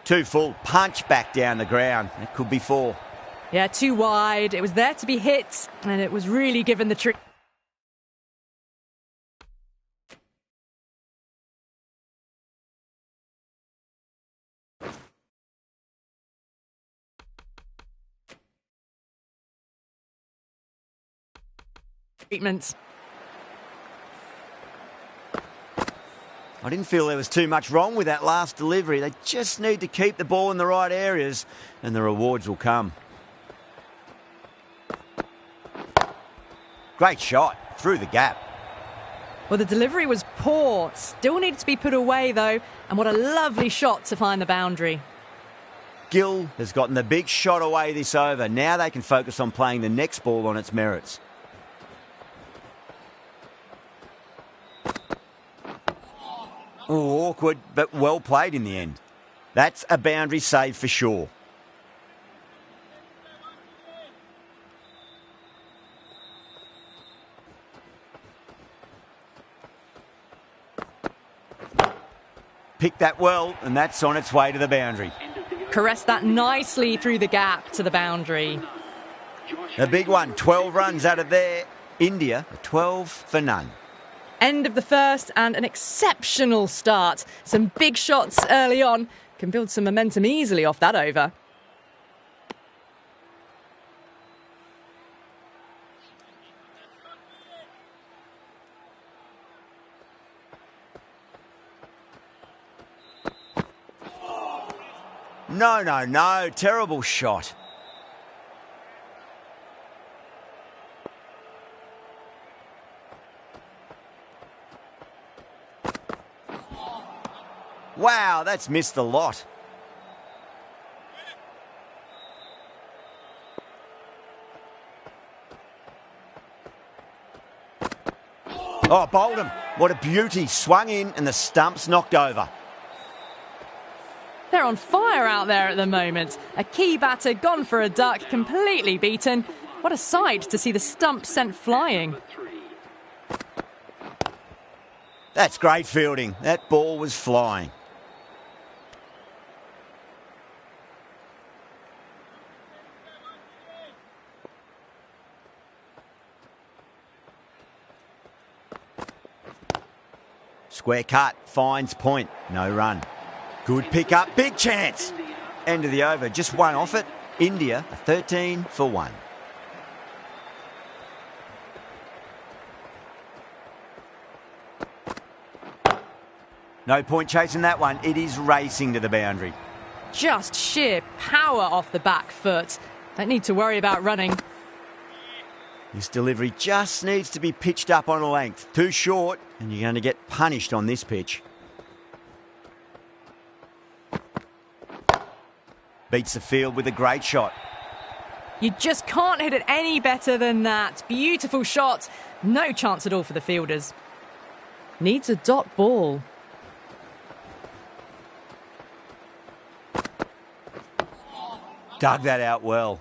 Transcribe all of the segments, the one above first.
Too full, punch back down the ground. It could be 4. Yeah, too wide. It was there to be hit, and it was really given the trick. Treatments. I didn't feel there was too much wrong with that last delivery. They just need to keep the ball in the right areas and the rewards will come. Great shot through the gap. Well, the delivery was poor. Still needs to be put away, though. And what a lovely shot to find the boundary. Gill has gotten the big shot away this over. Now they can focus on playing the next ball on its merits. Oh, awkward, but well played in the end. That's a boundary save for sure. Picked that well, and that's on its way to the boundary. Caressed that nicely through the gap to the boundary. A big one, 12 runs out of there. India, 12 for none. End of the first and an exceptional start. Some big shots early on. Can build some momentum easily off that over. No. Terrible shot. Wow, that's missed a lot. Oh, bowled him. What a beauty. Swung in and the stump's knocked over. They're on fire out there at the moment. A key batter gone for a duck, completely beaten. What a sight to see the stump sent flying. That's great fielding. That ball was flying. Square cut, finds point, no run. Good pick up, big chance. End of the over, just one off it. India, 13 for 1. No point chasing that one. It is racing to the boundary. Just sheer power off the back foot. Don't need to worry about running. This delivery just needs to be pitched up on a length. Too short, and you're going to get punished on this pitch. Beats the field with a great shot. You just can't hit it any better than that. Beautiful shot. No chance at all for the fielders. Needs a dot ball. Dug that out well.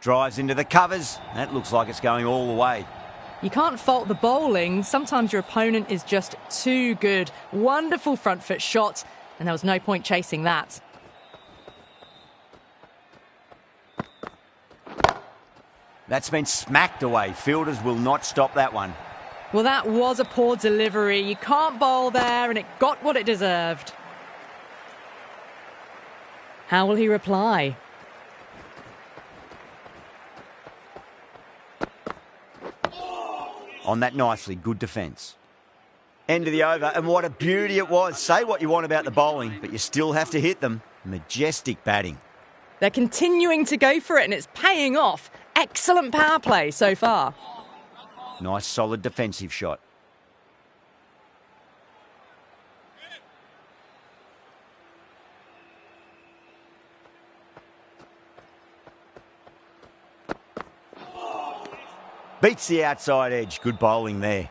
Drives into the covers. That looks like it's going all the way. You can't fault the bowling. Sometimes your opponent is just too good. Wonderful front foot shot, and there was no point chasing that. That's been smacked away. Fielders will not stop that one. Well, that was a poor delivery. You can't bowl there, and it got what it deserved. How will he reply? On that nicely, good defence. End of the over, and what a beauty it was. Say what you want about the bowling, but you still have to hit them. Majestic batting. They're continuing to go for it, and it's paying off. Excellent power play so far. Nice, solid defensive shot. Beats the outside edge. Good bowling there.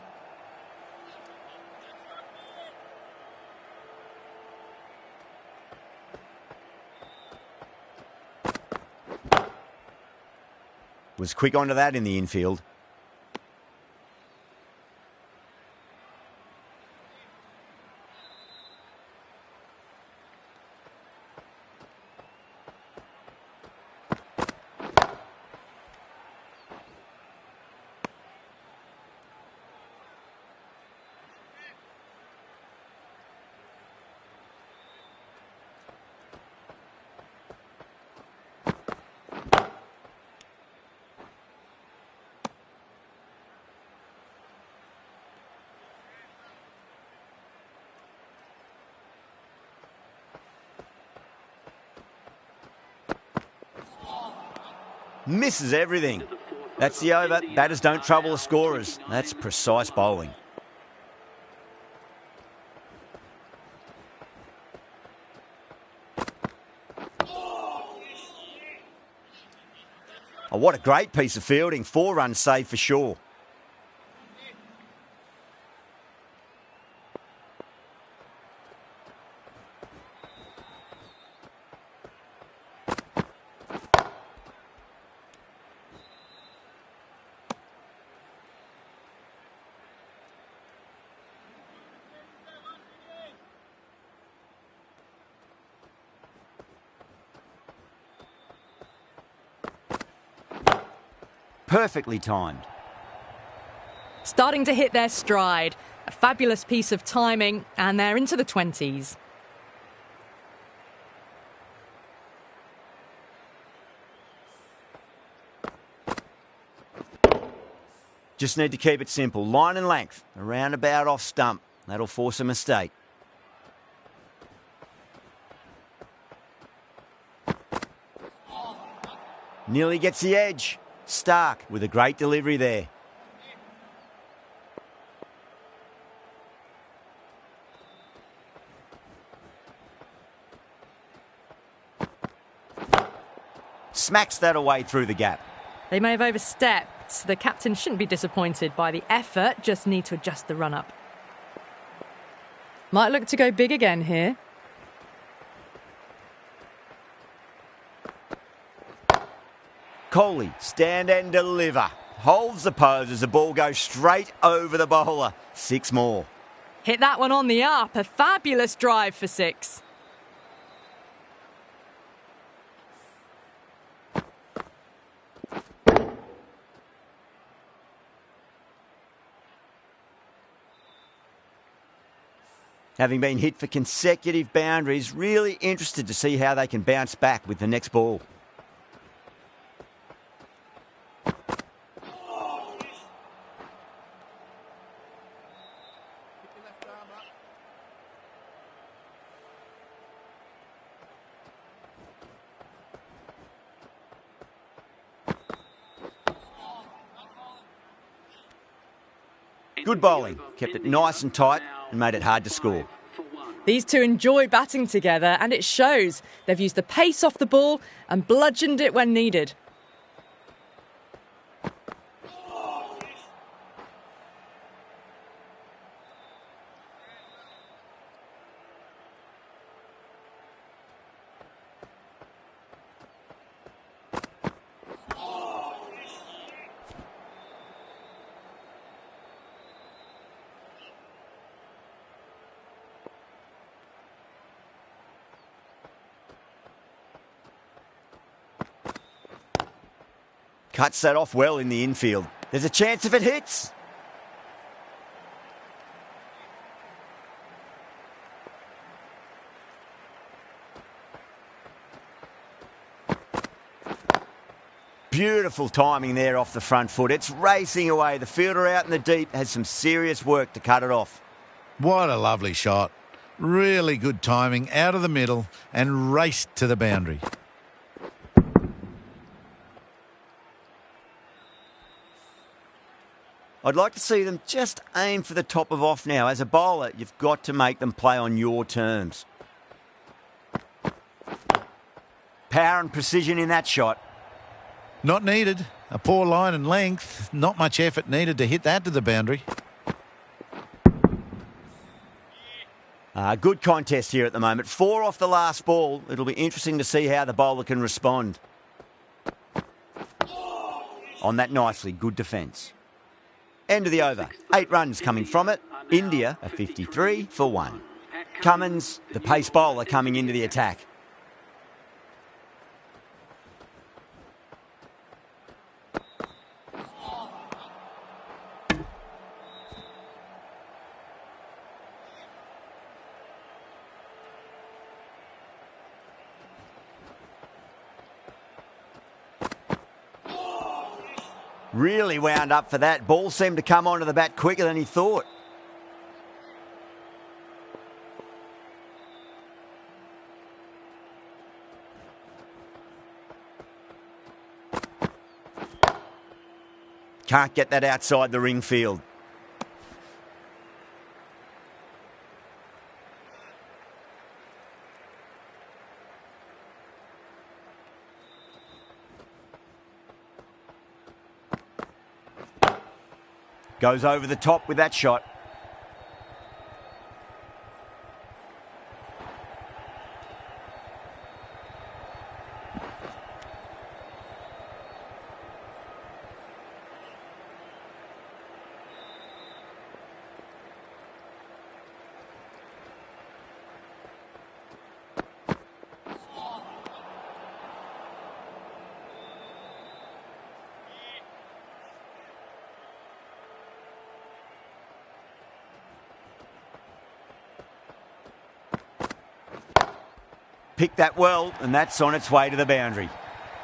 Was quick onto that in the infield. Misses everything. That's the over. Batters don't trouble the scorers. That's precise bowling. Oh, what a great piece of fielding. 4 runs saved for sure. Perfectly timed. Starting to hit their stride. A fabulous piece of timing, and they're into the 20s. Just need to keep it simple. Line and length. A roundabout off stump. That'll force a mistake. Nearly gets the edge. Stark with a great delivery there. Smacks that away through the gap. They may have overstepped. The captain shouldn't be disappointed by the effort, just need to adjust the run-up. Might look to go big again here. Kohli, stand and deliver. Holds the pose as the ball goes straight over the bowler. 6 more. Hit that one on the up. A fabulous drive for 6. Having been hit for consecutive boundaries, really interested to see how they can bounce back with the next ball. Good bowling, kept it nice and tight and made it hard to score. These two enjoy batting together, and it shows. They've used the pace off the ball and bludgeoned it when needed. Cuts that off well in the infield. There's a chance if it hits. Beautiful timing there off the front foot. It's racing away. The fielder out in the deep has some serious work to cut it off. What a lovely shot. Really good timing out of the middle and raced to the boundary. I'd like to see them just aim for the top of off now. As a bowler, you've got to make them play on your terms. Power and precision in that shot. Not needed. A poor line and length. Not much effort needed to hit that to the boundary. Good contest here at the moment. 4 off the last ball. It'll be interesting to see how the bowler can respond. on that nicely good defence. End of the over. 8 runs coming from it. India a 53 for 1. Cummins, the pace bowler, coming into the attack. Really wound up for that. Ball seemed to come onto the bat quicker than he thought. Can't get that outside the ring field. Goes over the top with that shot. Picked that well, and that's on its way to the boundary.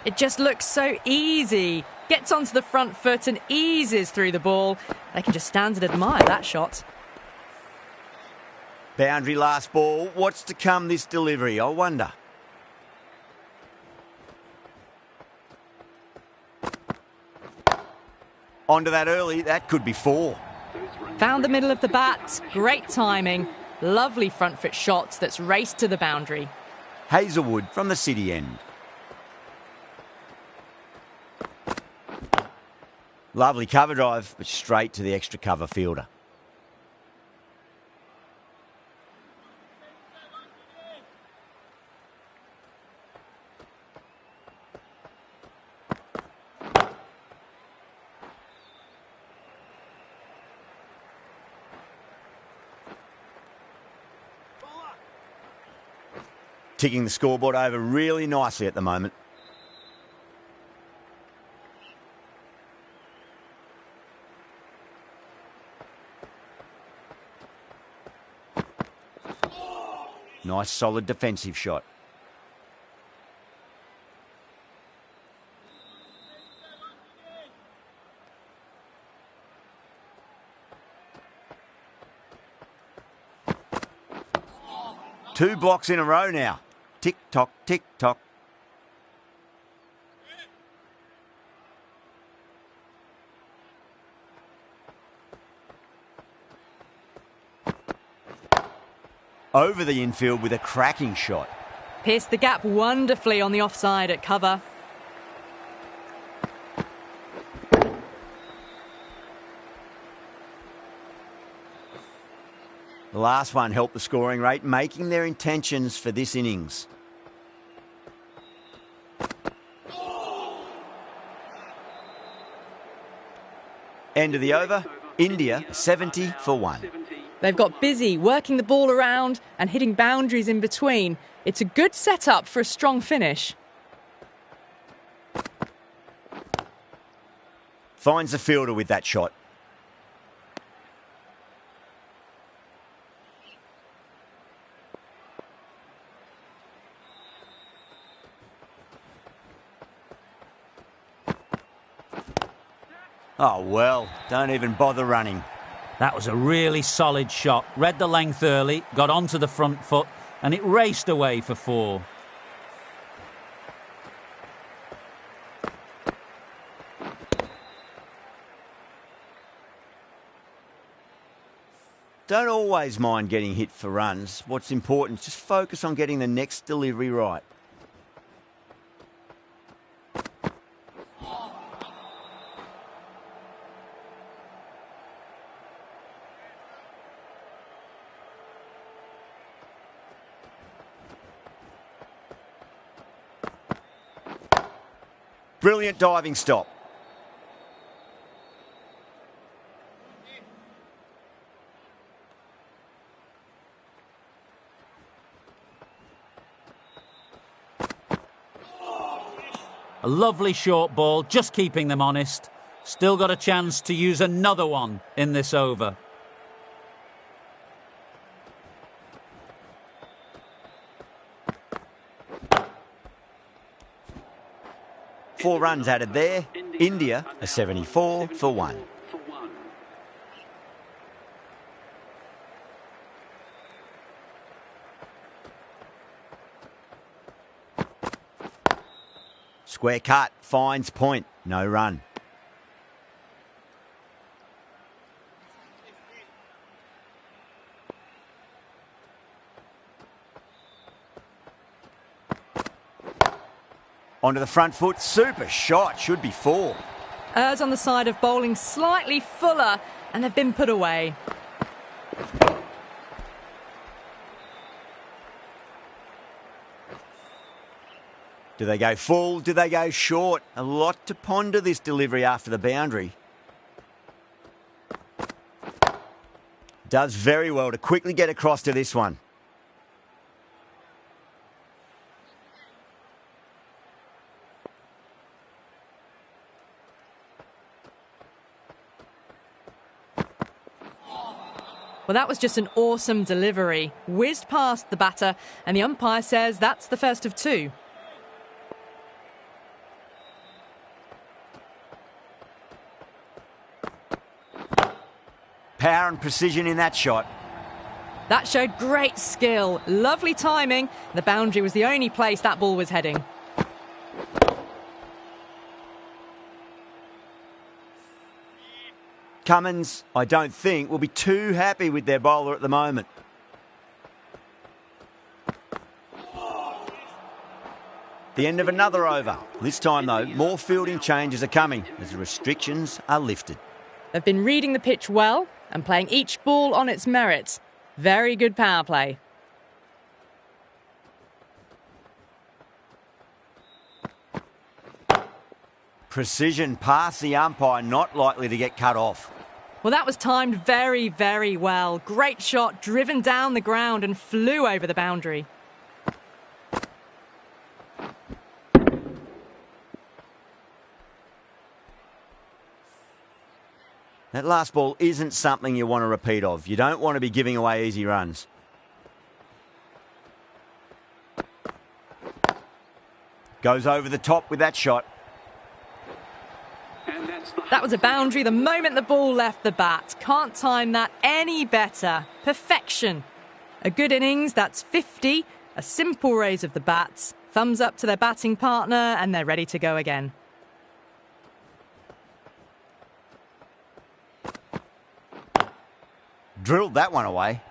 It just looks so easy. Gets onto the front foot and eases through the ball. They can just stand and admire that shot. Boundary last ball. What's to come this delivery, I wonder? Onto that early. That could be 4. Found the middle of the bat. Great timing. Lovely front foot shot that's raced to the boundary. Hazelwood from the city end. Lovely cover drive, but straight to the extra cover fielder. Ticking the scoreboard over really nicely at the moment. Nice solid defensive shot. Two blocks in a row now. Tick-tock, tick-tock. Over the infield with a cracking shot. Pierced the gap wonderfully on the offside at cover. The last one helped the scoring rate, making their intentions for this innings. End of the over, India 70 for 1. They've got busy working the ball around and hitting boundaries in between. It's a good setup for a strong finish. Finds the fielder with that shot. Oh, well, don't even bother running. That was a really solid shot. Read the length early, got onto the front foot, and it raced away for 4. Don't always mind getting hit for runs. What's important is just focus on getting the next delivery right. Brilliant diving stop. A lovely short ball, just keeping them honest. Still got a chance to use another one in this over. Four runs added there. India a 74 for 1. Square cut, finds point, no run. Onto the front foot, super shot, should be 4. Errs on the side of bowling slightly fuller, and they've been put away. Do they go full? Do they go short? A lot to ponder this delivery after the boundary. Does very well to quickly get across to this one. Well, that was just an awesome delivery. Whizzed past the batter, and the umpire says that's the first of 2. Power and precision in that shot. That showed great skill, lovely timing. The boundary was the only place that ball was heading. Cummins, I don't think, will be too happy with their bowler at the moment. The end of another over. This time, though, more fielding changes are coming as the restrictions are lifted. They've been reading the pitch well and playing each ball on its merit. Very good power play. Precision past the umpire, not likely to get cut off. Well, that was timed very, very well. Great shot, driven down the ground and flew over the boundary. That last ball isn't something you want to repeat of. You don't want to be giving away easy runs. Goes over the top with that shot. That was a boundary the moment the ball left the bat. Can't time that any better. Perfection. A good innings, that's 50. A simple raise of the bats. Thumbs up to their batting partner and they're ready to go again. Drilled that one away.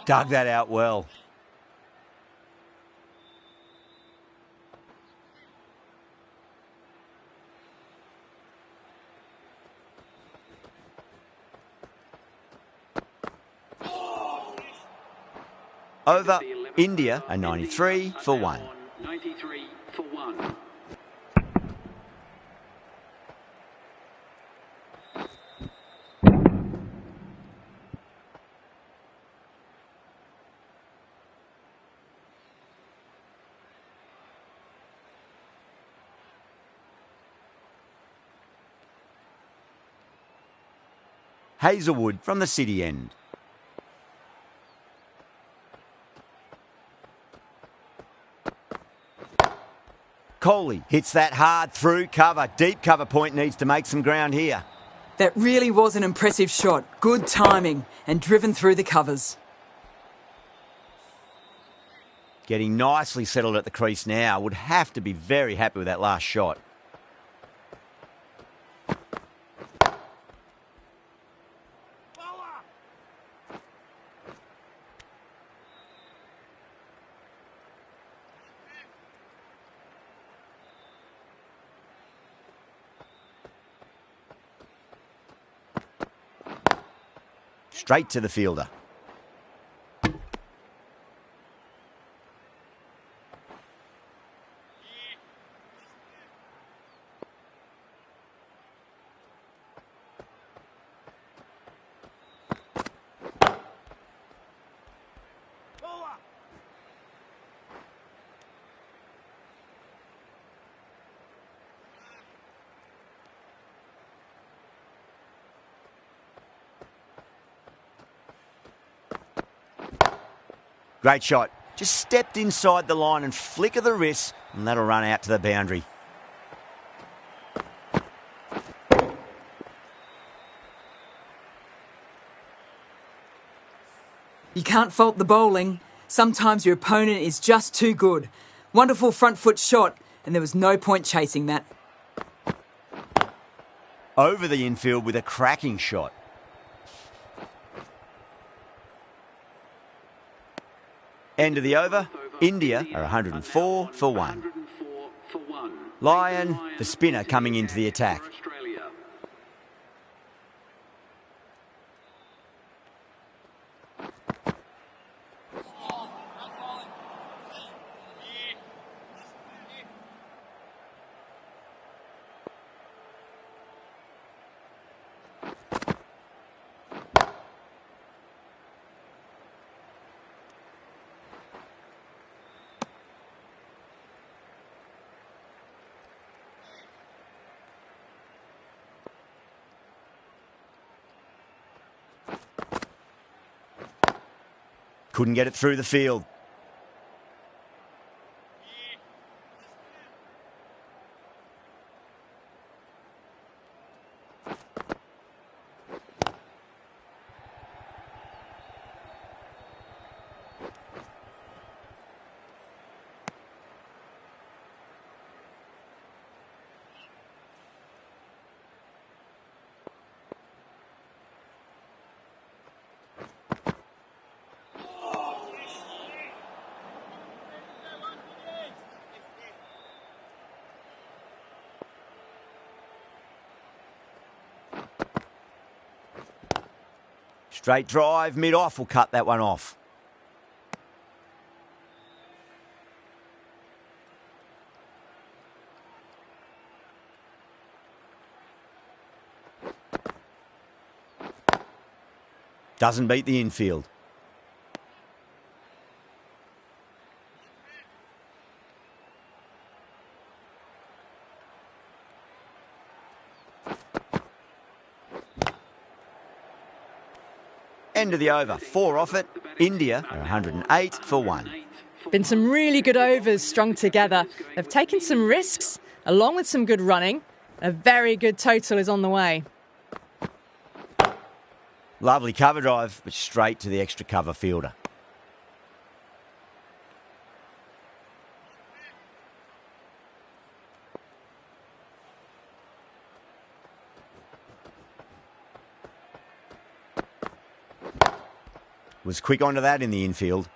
Dug that out well. Over, India a 93 for 1. 93 for 1. Hazelwood from the city end. Kohli hits that hard through cover. Deep cover point needs to make some ground here. That really was an impressive shot. Good timing and driven through the covers. Getting nicely settled at the crease now. Would have to be very happy with that last shot. straight to the fielder. Great shot. Just stepped inside the line and flick of the wrist, and that'll run out to the boundary. You can't fault the bowling. Sometimes your opponent is just too good. Wonderful front foot shot, and there was no point chasing that. Over the infield with a cracking shot. End of the over. India are 104 for 1. Lyon, the spinner, coming into the attack. Couldn't get it through the field. Straight drive, mid-off will cut that one off. Doesn't beat the infield. End of the over. 4 off it. India are 108 for 1. Been some really good overs strung together. They've taken some risks, along with some good running. A very good total is on the way. Lovely cover drive, but straight to the extra cover fielder. Was quick onto that in the infield.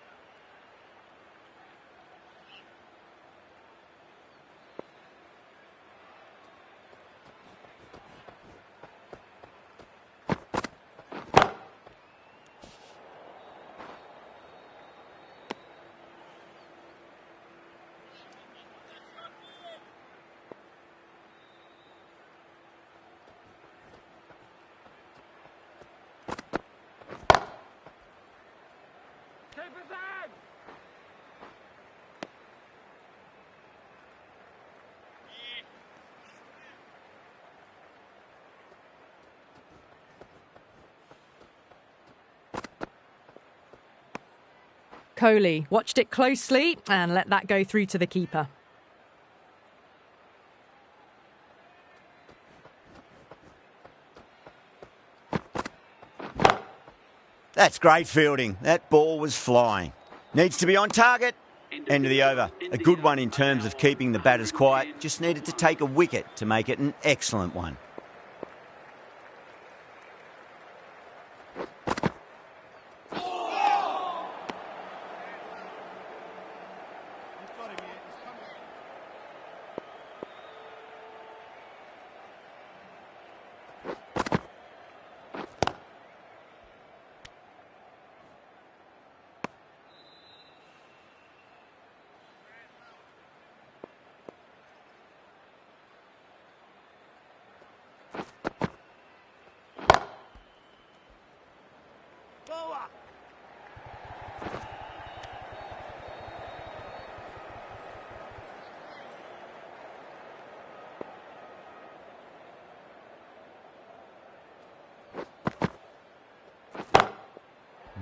Kohli watched it closely and let that go through to the keeper. That's great fielding. That ball was flying. Needs to be on target. End of the over. A good one in terms of keeping the batters quiet. Just needed to take a wicket to make it an excellent one.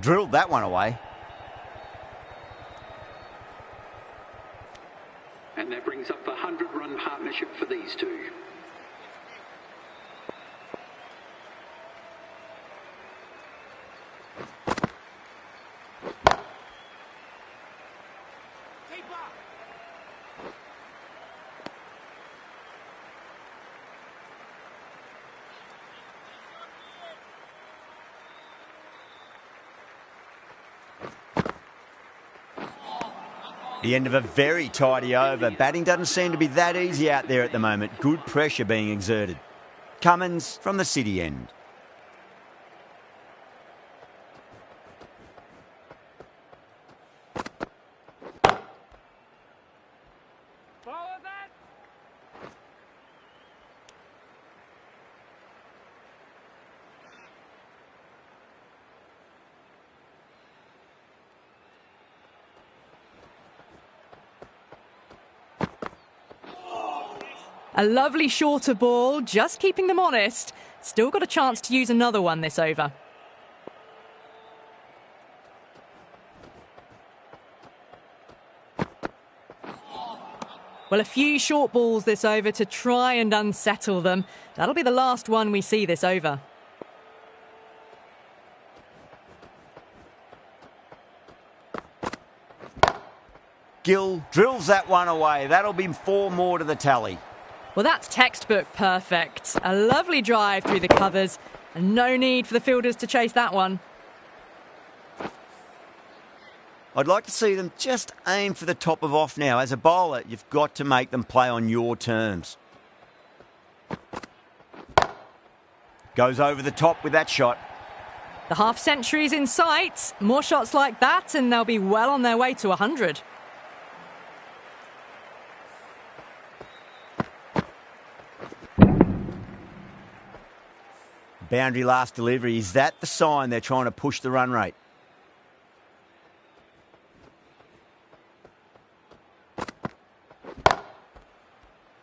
Drilled that one away. And that brings up the 100-run partnership for these two. The end of a very tidy over. Batting doesn't seem to be that easy out there at the moment. Good pressure being exerted. Cummins from the city end. A lovely shorter ball, just keeping them honest. Still got a chance to use another one this over. Well, a few short balls this over to try and unsettle them. That'll be the last one we see this over. Gill drills that one away. That'll be 4 more to the tally. Well, that's textbook perfect. A lovely drive through the covers, and no need for the fielders to chase that one. I'd like to see them just aim for the top of off now. As a bowler, you've got to make them play on your terms. Goes over the top with that shot. The half-century's in sight. More shots like that, and they'll be well on their way to 100. Boundary last delivery. Is that the sign they're trying to push the run rate?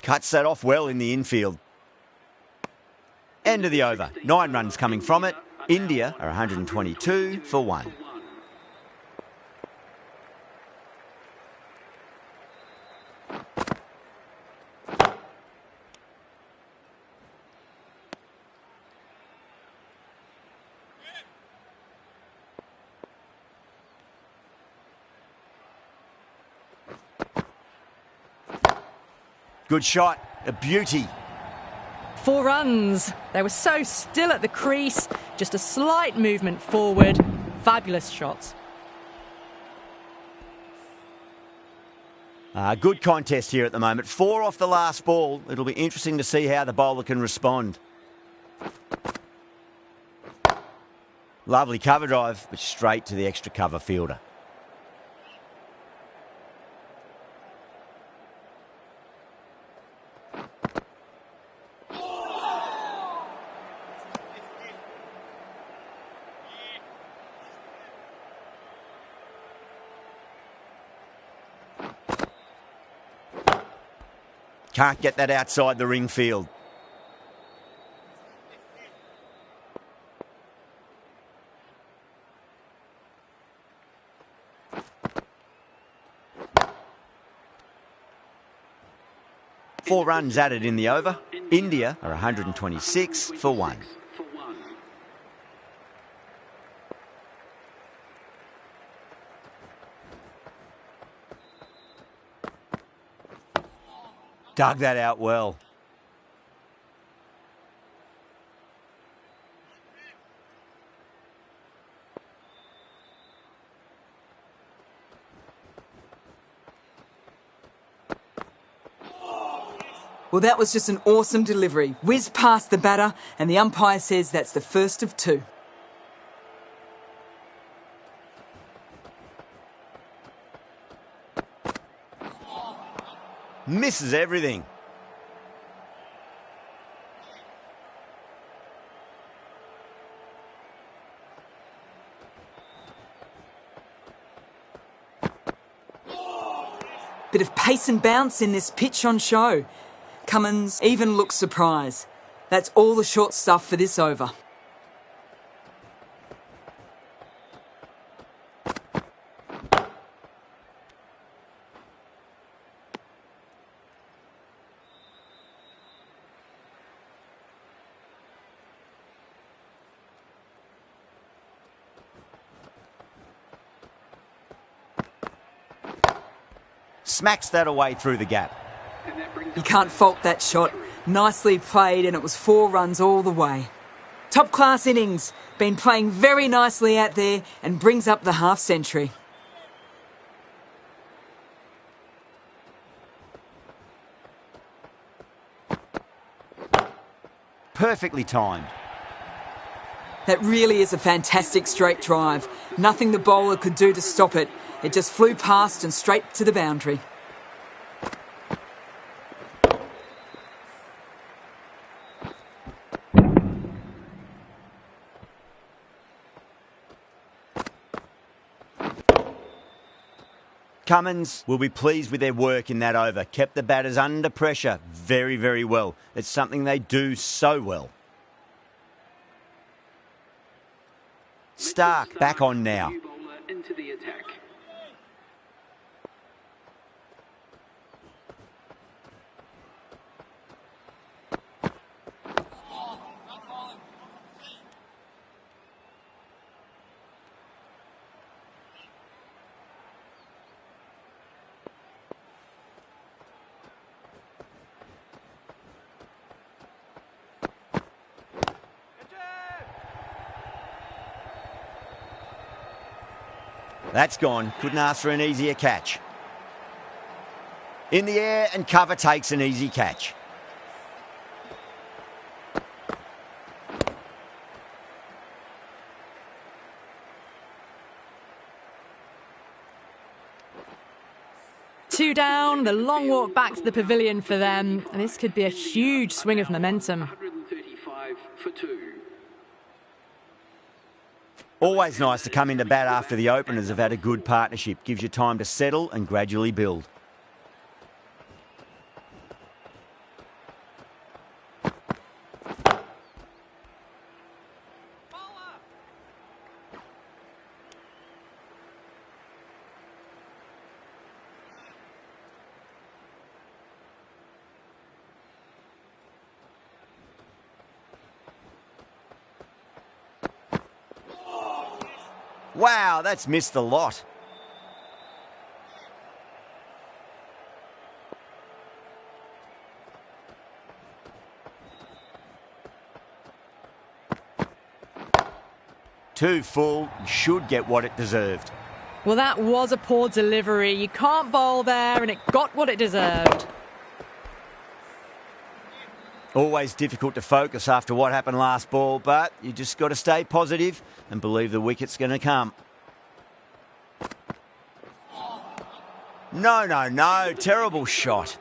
Cuts that off well in the infield. End of the over. 9 runs coming from it. India are 122 for 1. Good shot, a beauty. 4 runs. They were so still at the crease. Just a slight movement forward. Fabulous shot. Good contest here at the moment. 4 off the last ball. It'll be interesting to see how the bowler can respond. Lovely cover drive, but straight to the extra cover fielder. Can't get that outside the ring field. Four runs added in the over. India are 126 for 1. Dug that out well. Well, that was just an awesome delivery. Whiz past the batter, and the umpire says that's the first of 2. Misses everything. Bit of pace and bounce in this pitch on show. Cummins even looks surprised. That's all the short stuff for this over. smacks that away through the gap. And that brings You up can't fault that shot. Nicely played, and it was 4 runs all the way. Top class innings. Been playing very nicely out there and brings up the half century. Perfectly timed. That really is a fantastic straight drive. Nothing the bowler could do to stop it. It just flew past and straight to the boundary. Cummins will be pleased with their work in that over. Kept the batters under pressure very, very well. It's something they do so well. Stark back on now. new bowler into the attack. That's gone. Couldn't ask for an easier catch. In the air and cover takes an easy catch. Two down, the long walk back to the pavilion for them, and this could be a huge swing of momentum. 135 for 2. Always nice to come into bat after the openers have had a good partnership. Gives you time to settle and gradually build. Wow, that's missed a lot. Too full, should get what it deserved. Well, that was a poor delivery. You can't bowl there, and it got what it deserved. Always difficult to focus after what happened last ball, but you just got to stay positive and believe the wicket's going to come. No, terrible shot.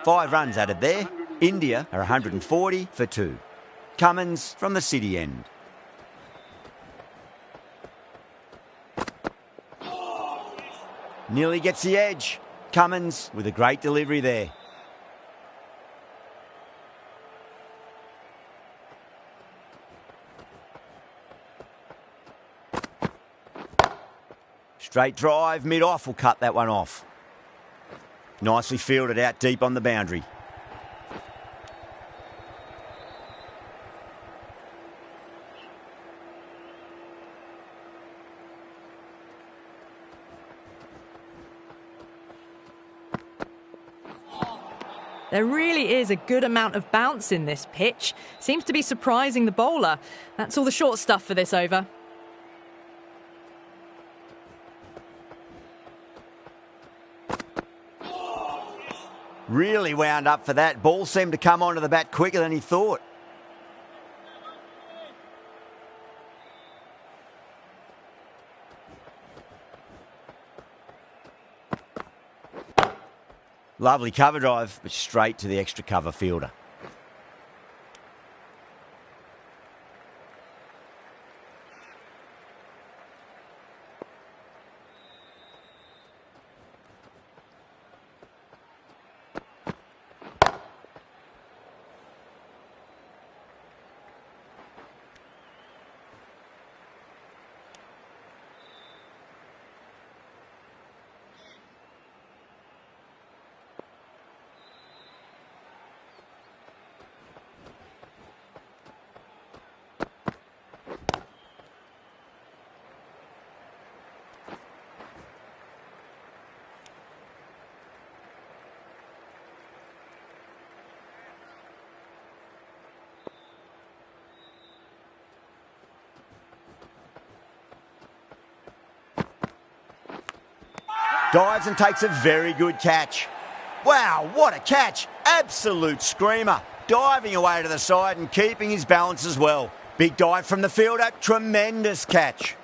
5 runs added there. India are 140 for 2. Cummins from the city end. Nearly gets the edge. Cummins with a great delivery there. Straight drive, mid-off will cut that one off. Nicely fielded out deep on the boundary. There really is a good amount of bounce in this pitch. Seems to be surprising the bowler. That's all the short stuff for this over. Really wound up for that. Ball seemed to come onto the bat quicker than he thought. Lovely cover drive, but straight to the extra cover fielder. Dives and takes a very good catch. Wow, what a catch. Absolute screamer. Diving away to the side and keeping his balance as well. Big dive from the fielder. Tremendous catch.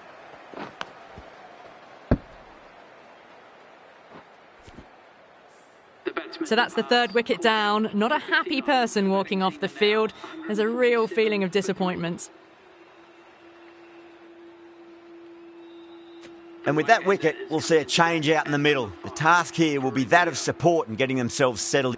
So that's the third wicket down. Not a happy person walking off the field. There's a real feeling of disappointment. And with that wicket, we'll see a change out in the middle. The task here will be that of support and getting themselves settled.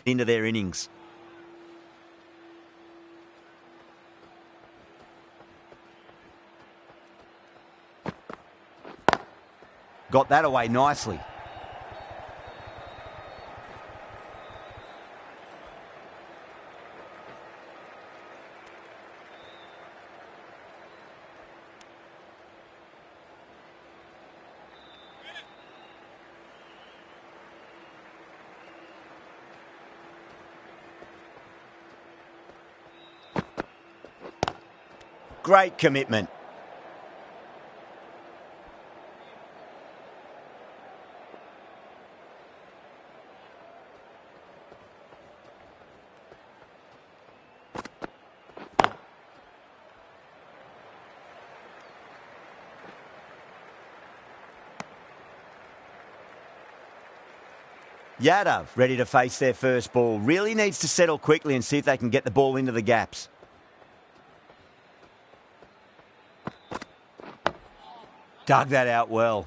Into their innings. Got that away nicely. Great commitment. Yadav, ready to face their first ball, really needs to settle quickly and see if they can get the ball into the gaps. Dug that out well.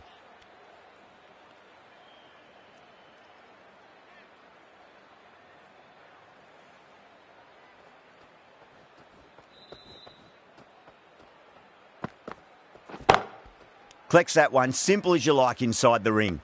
Collects that one, simple as you like inside the ring.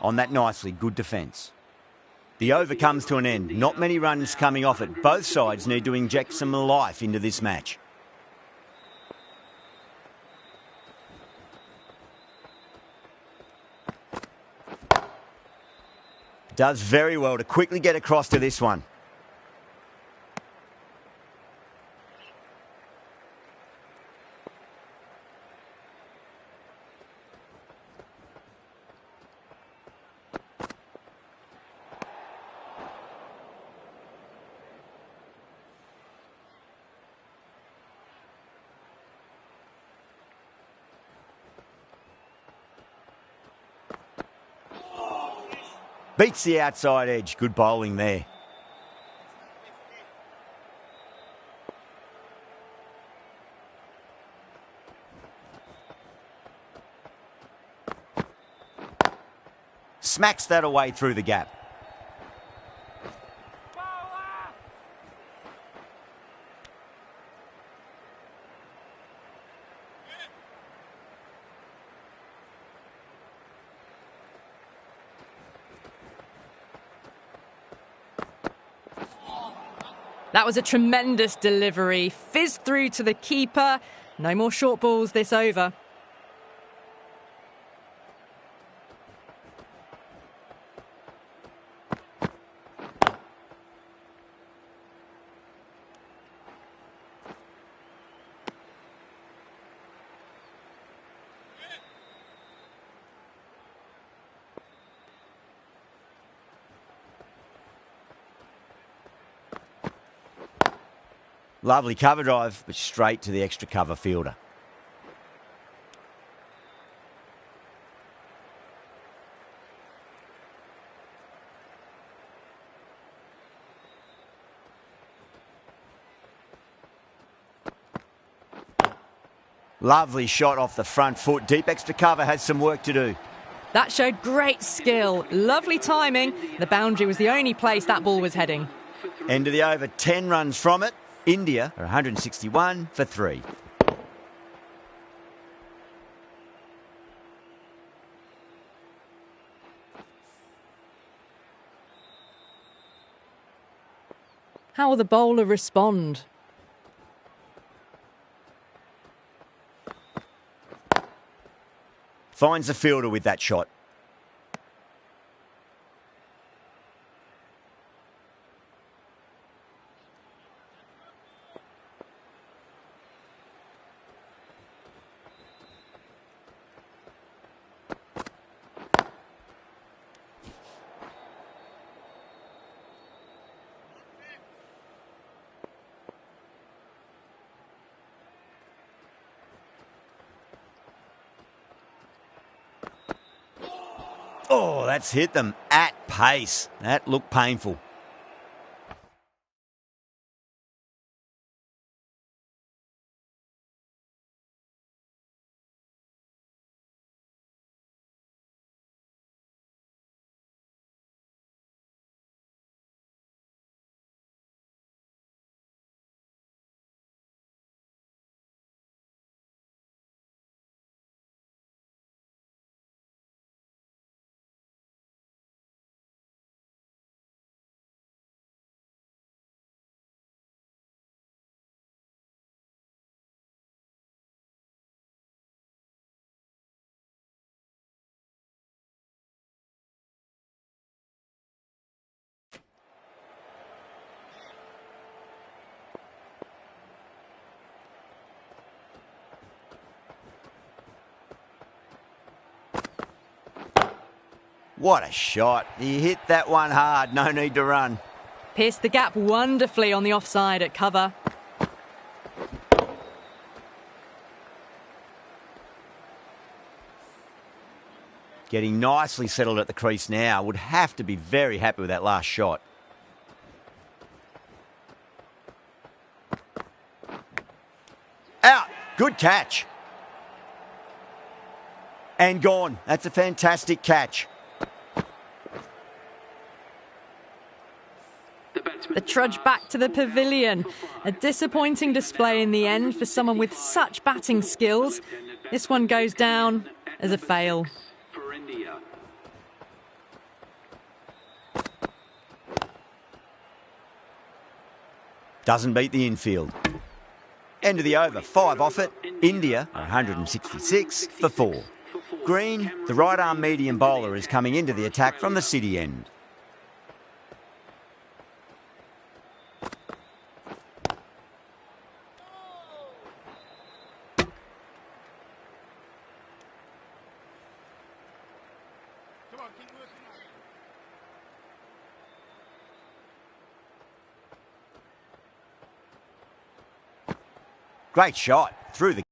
On that nicely, good defence. The over comes to an end. Not many runs coming off it. Both sides need to inject some life into this match. Does very well to quickly get across to this one. Beats the outside edge. Good bowling there. Smacks that away through the gap. That was a tremendous delivery. Fizzed through to the keeper. No more short balls this over. Lovely cover drive, but straight to the extra cover fielder. Lovely shot off the front foot. Deep extra cover has some work to do. That showed great skill. Lovely timing. The boundary was the only place that ball was heading. End of the over, 10 runs from it. India are 161 for 3. How will the bowler respond? Finds the fielder with that shot. Oh, that's hit them at pace. That looked painful. What a shot. He hit that one hard. No need to run. Pierced the gap wonderfully on the offside at cover. Getting nicely settled at the crease now. Would have to be very happy with that last shot. Out. Good catch. And gone. That's a fantastic catch. The trudge back to the pavilion. A disappointing display in the end for someone with such batting skills. This one goes down as a fail. For India. Doesn't beat the infield. End of the over, 5 off it. India are 166 for 4. Green, the right arm medium bowler, is coming into the attack from the city end. Great shot through the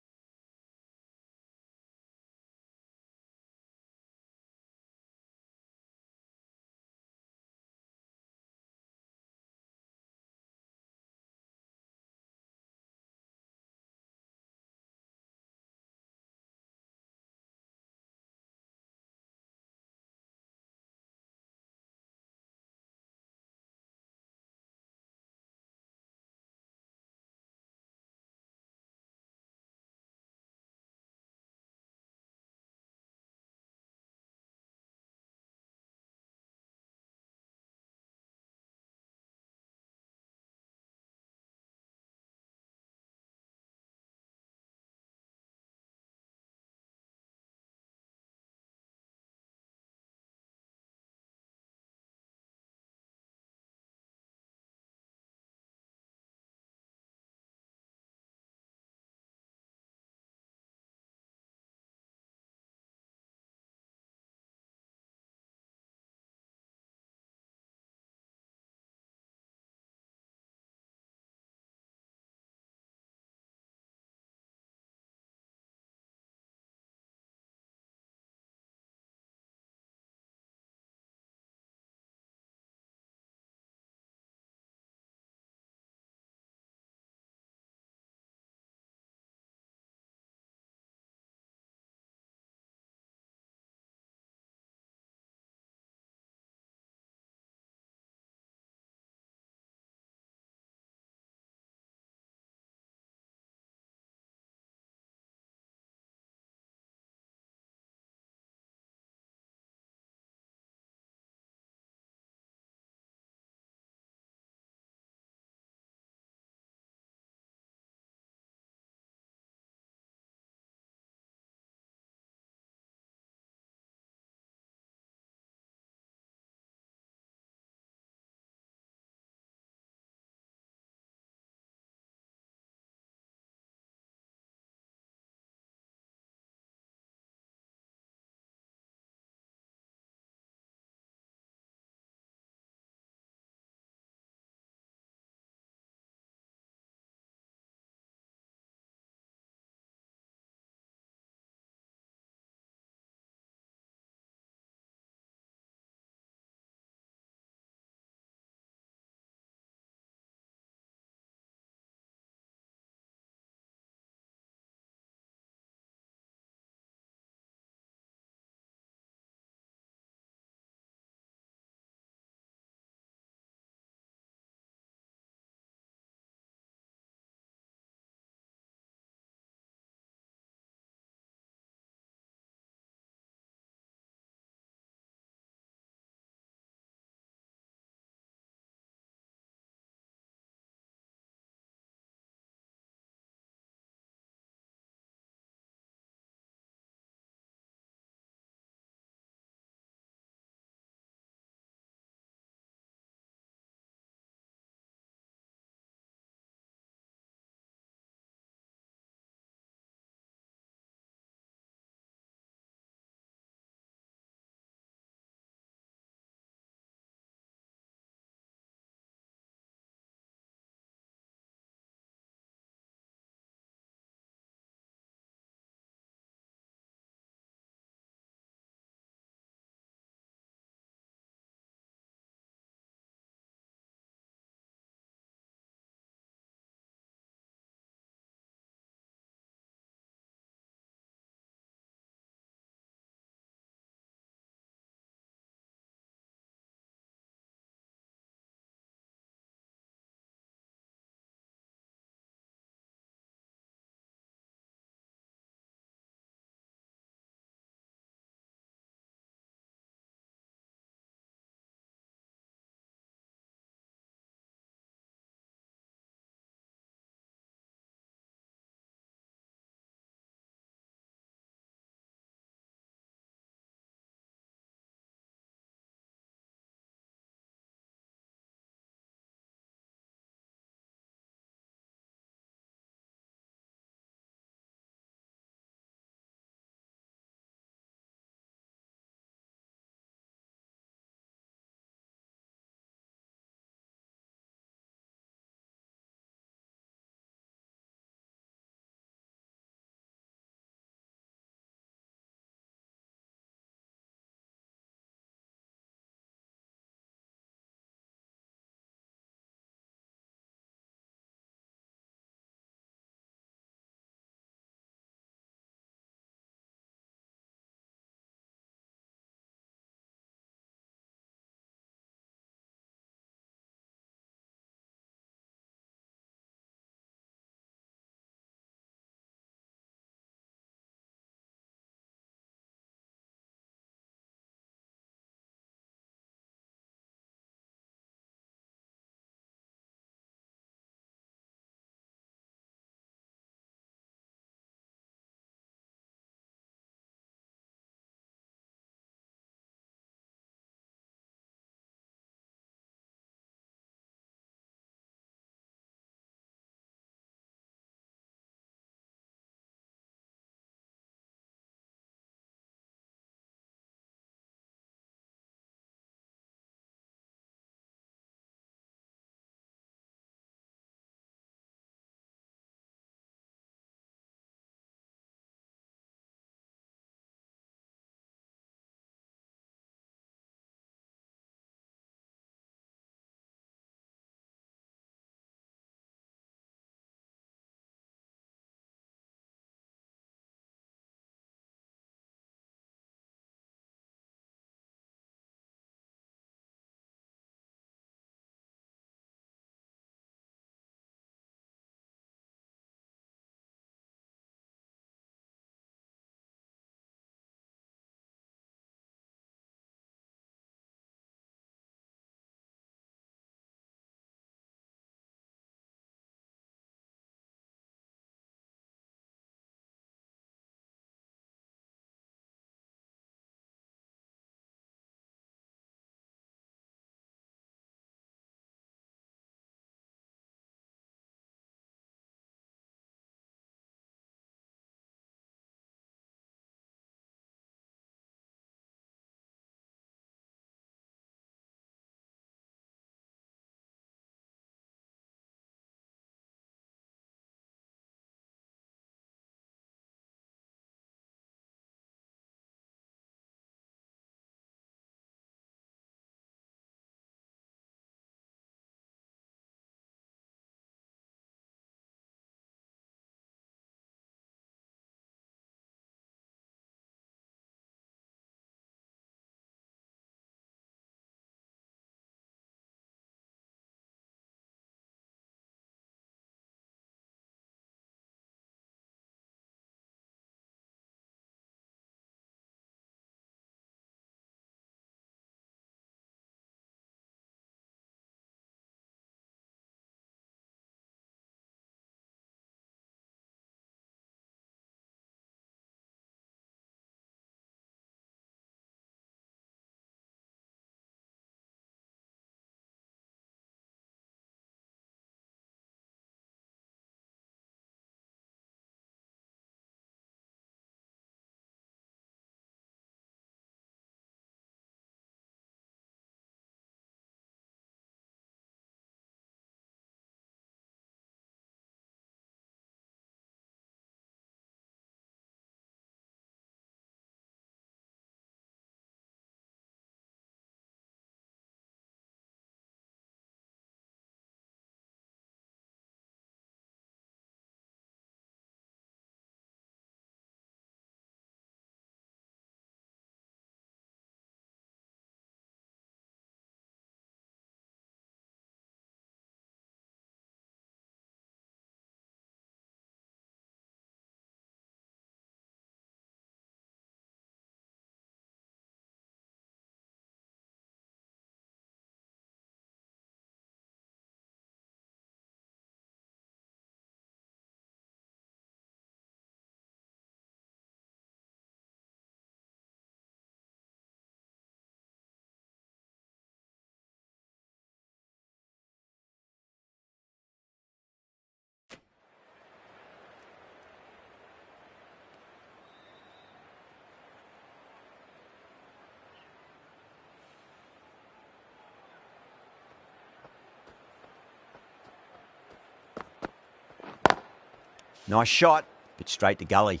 Nice shot, but straight to gully.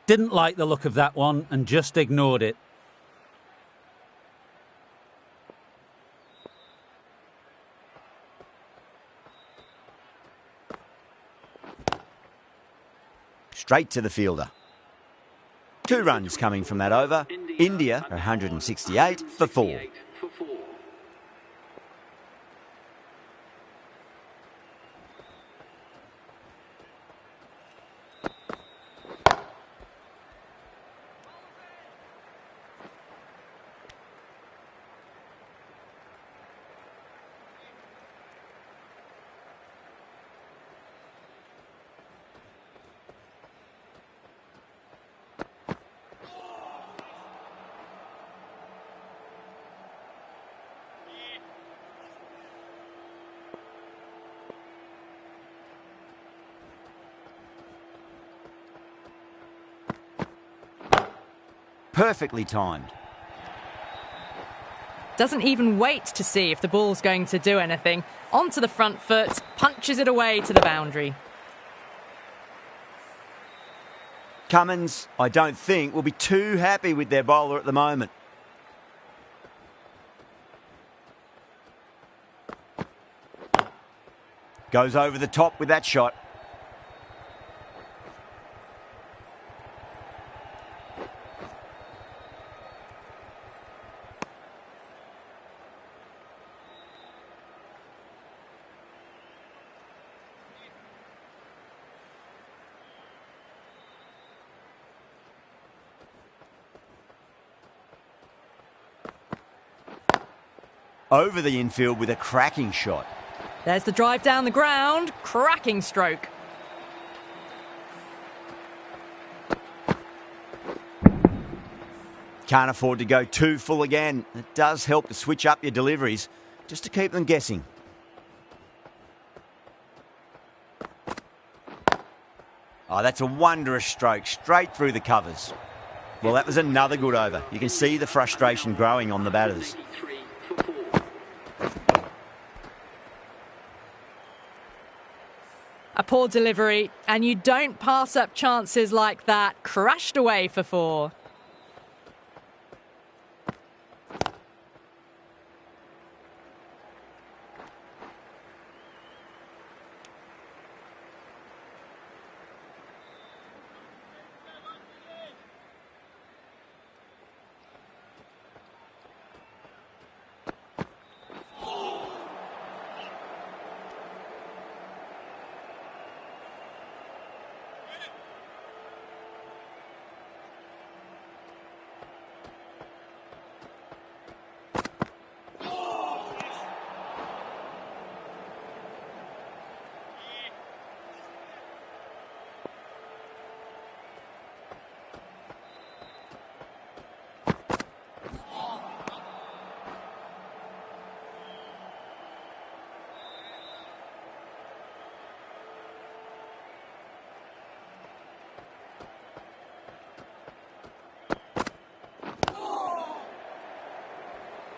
Didn't like the look of that one and just ignored it. Straight to the fielder. 2 runs coming from that over. India 168 for 4. Perfectly timed. Doesn't even wait to see if the ball's going to do anything. Onto the front foot, punches it away to the boundary. Cummins, I don't think, will be too happy with their bowler at the moment. Goes over the top with that shot. Over the infield with a cracking shot. There's the drive down the ground. Cracking stroke. Can't afford to go too full again. It does help to switch up your deliveries, just to keep them guessing. Oh, that's a wondrous stroke, straight through the covers. Well, that was another good over. You can see the frustration growing on the batters. A poor delivery, and you don't pass up chances like that. Crashed away for 4.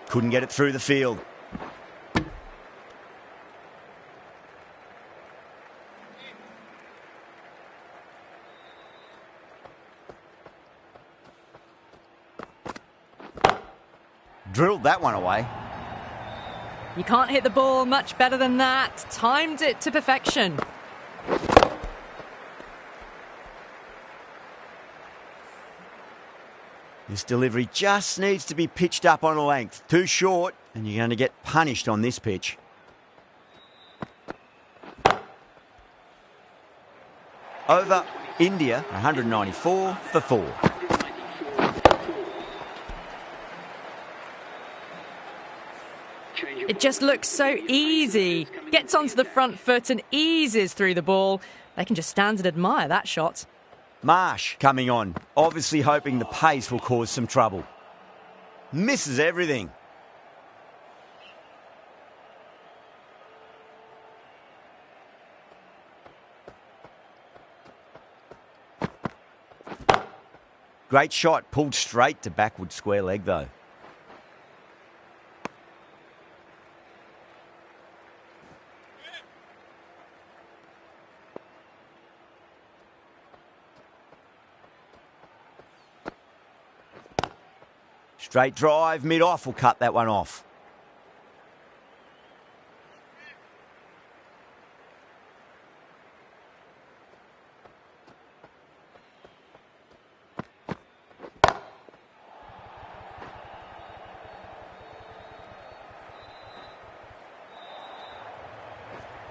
Couldn't get it through the field. Drilled that one away. You can't hit the ball much better than that. Timed it to perfection. This delivery just needs to be pitched up on a length. Too short, and you're going to get punished on this pitch. Over, India, 194 for 4. It just looks so easy. Gets onto the front foot and eases through the ball. They can just stand and admire that shot. Marsh coming on, obviously hoping the pace will cause some trouble. Misses everything. Great shot, pulled straight to backward square leg though. Straight drive, mid-off will cut that one off.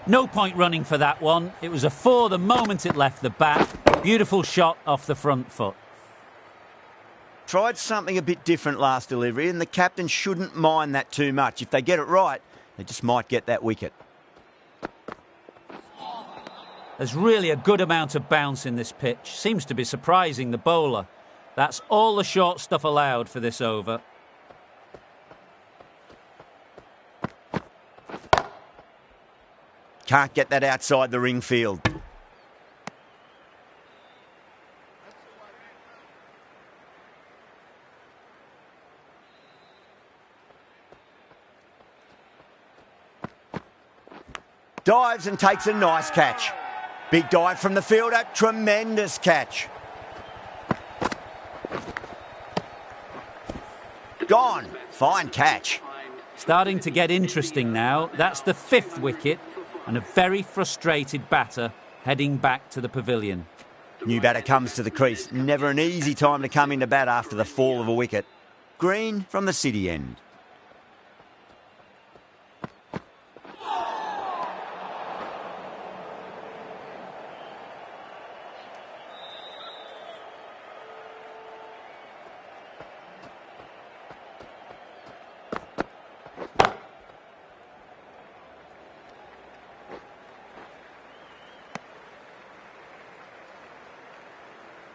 No point running for that one. It was a 4 the moment it left the bat. Beautiful shot off the front foot. Tried something a bit different last delivery, and the captain shouldn't mind that too much. If they get it right, they just might get that wicket. There's really a good amount of bounce in this pitch. Seems to be surprising the bowler. That's all the short stuff allowed for this over. Can't get that outside the ring field. Dives and takes a nice catch. Big dive from the fielder, tremendous catch. Gone, fine catch. Starting to get interesting now. That's the 5th wicket and a very frustrated batter heading back to the pavilion. New batter comes to the crease. Never an easy time to come into bat after the fall of a wicket. Green from the City end.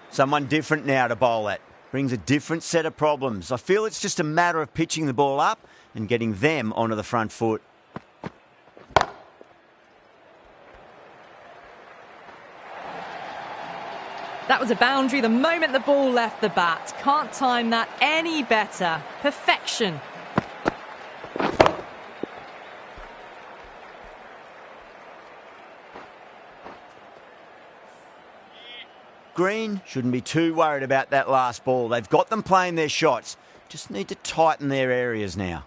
Someone different now to bowl at. Brings a different set of problems. I feel it's just a matter of pitching the ball up and getting them onto the front foot. That was a boundary the moment the ball left the bat. Can't time that any better. Perfection. Green shouldn't be too worried about that last ball. They've got them playing their shots. Just need to tighten their areas now.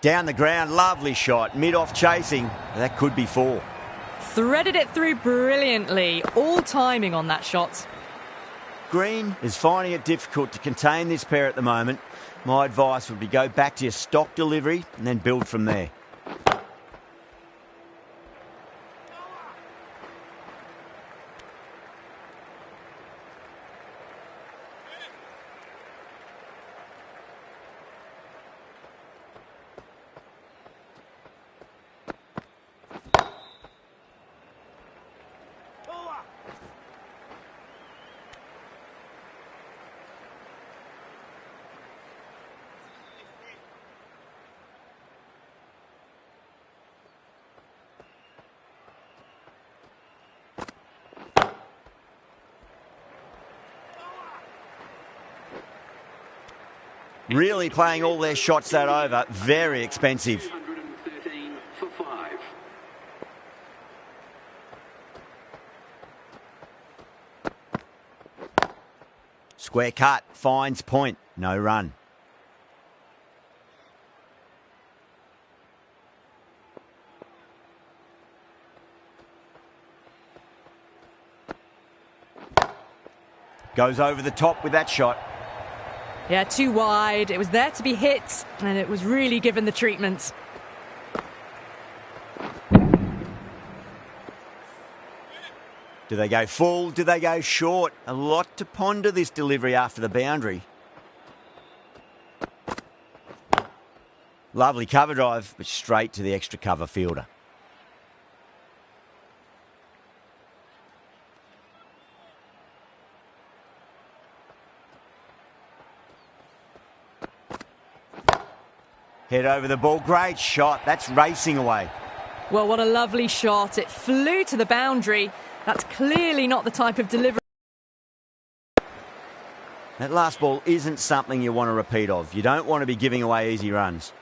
Down the ground, lovely shot. Mid-off chasing. That could be 4. Threaded it through brilliantly. All timing on that shot. Green is finding it difficult to contain this pair at the moment. My advice would be go back to your stock delivery and then build from there. Really playing all their shots that over. Very expensive. 213 for 5. Square cut. Finds point. No run. Goes over the top with that shot. Yeah, too wide. It was there to be hit, and it was really given the treatment. Do they go full? Do they go short? A lot to ponder this delivery after the boundary. Lovely cover drive, but straight to the extra cover fielder. Head over the ball. Great shot. That's racing away. Well, what a lovely shot. It flew to the boundary. That's clearly not the type of delivery That last ball isn't something you want to repeat of. You don't want to be giving away easy runs.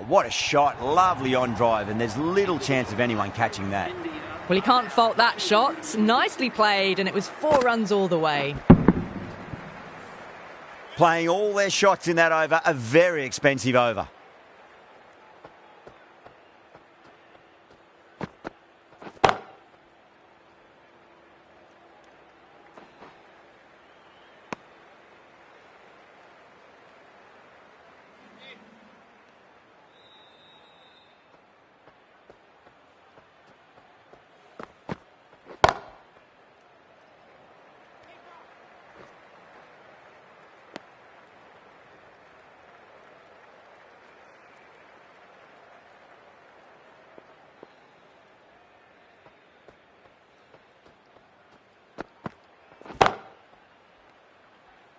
What a shot, lovely on drive, and there's little chance of anyone catching that. Well, you can't fault that shot. Nicely played, and it was 4 runs all the way. Playing all their shots in that over, a very expensive over.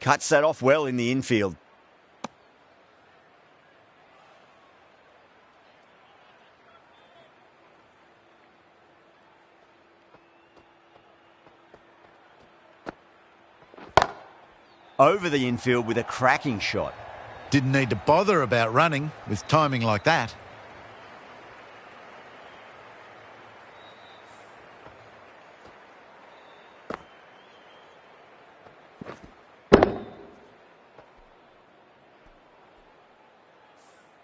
Cuts that off well in the infield. Over the infield with a cracking shot. Didn't need to bother about running with timing like that.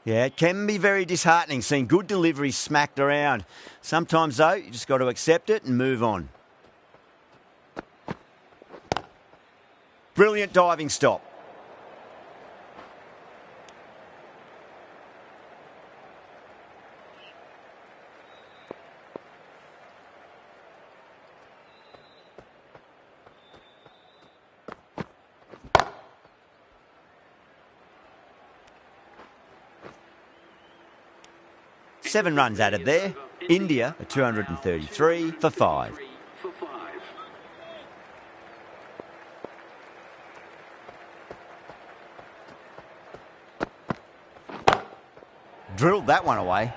Yeah, it can be very disheartening seeing good deliveries smacked around. Sometimes, though, you just got to accept it and move on. Brilliant diving stop. Seven runs added there. India at 233 for 5. Drilled that one away.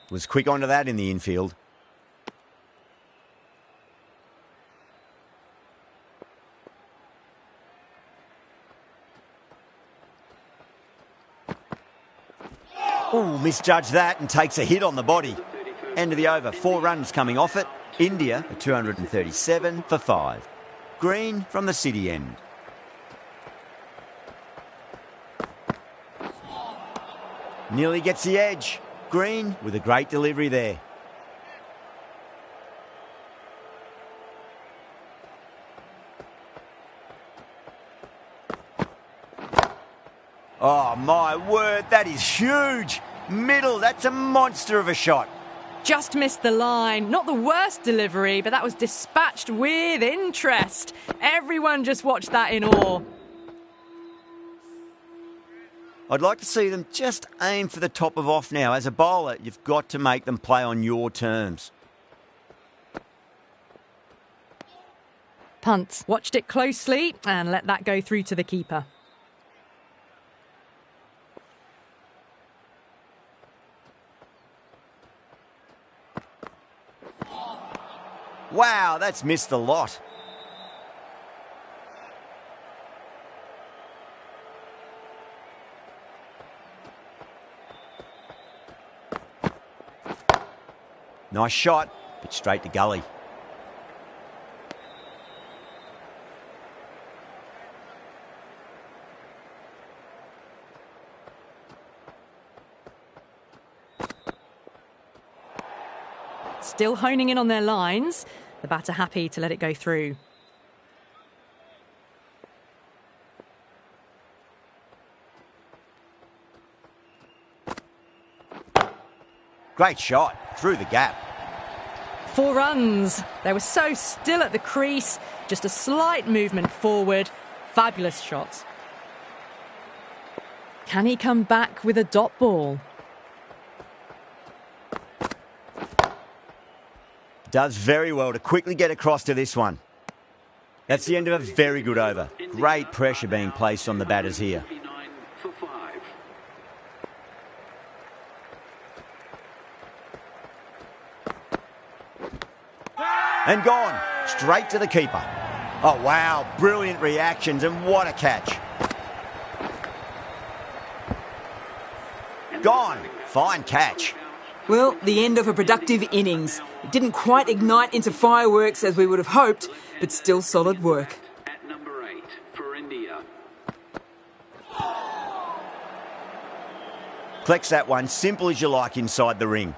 Was quick onto that in the infield. Ooh, misjudged that and takes a hit on the body. End of the over, 4 runs coming off it. India at 237 for 5. Green from the city end. Nearly gets the edge. Green with a great delivery there. Oh, my word, that is huge. Middle, that's a monster of a shot. Just missed the line. Not the worst delivery, but that was dispatched with interest. Everyone just watched that in awe. I'd like to see them just aim for the top of off now. As a bowler, you've got to make them play on your terms. punt. Watched it closely and let that go through to the keeper. Wow, that's missed a lot. Nice shot, but straight to gully. Still honing in on their lines. The batter happy to let it go through. Great shot, through the gap. 4 runs. They were so still at the crease. Just a slight movement forward. Fabulous shot. Can he come back with a dot ball? Does very well to quickly get across to this one. That's the end of a very good over. Great pressure being placed on the batters here. For 5. And gone, straight to the keeper. Oh wow, brilliant reactions and what a catch. Gone, fine catch. Well, the end of a productive innings. It didn't quite ignite into fireworks as we would have hoped, but still solid work. At number 8 for India. Collects that one, simple as you like inside the ring.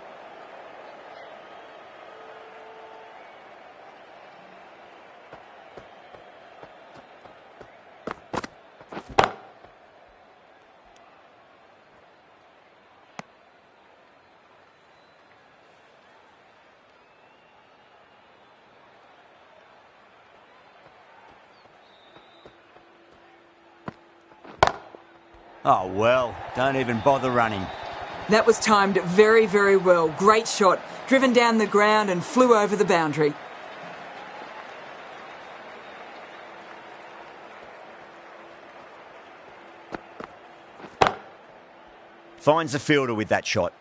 Oh well, don't even bother running. That was timed very, very well. Great shot. Driven down the ground and flew over the boundary. Finds the fielder with that shot.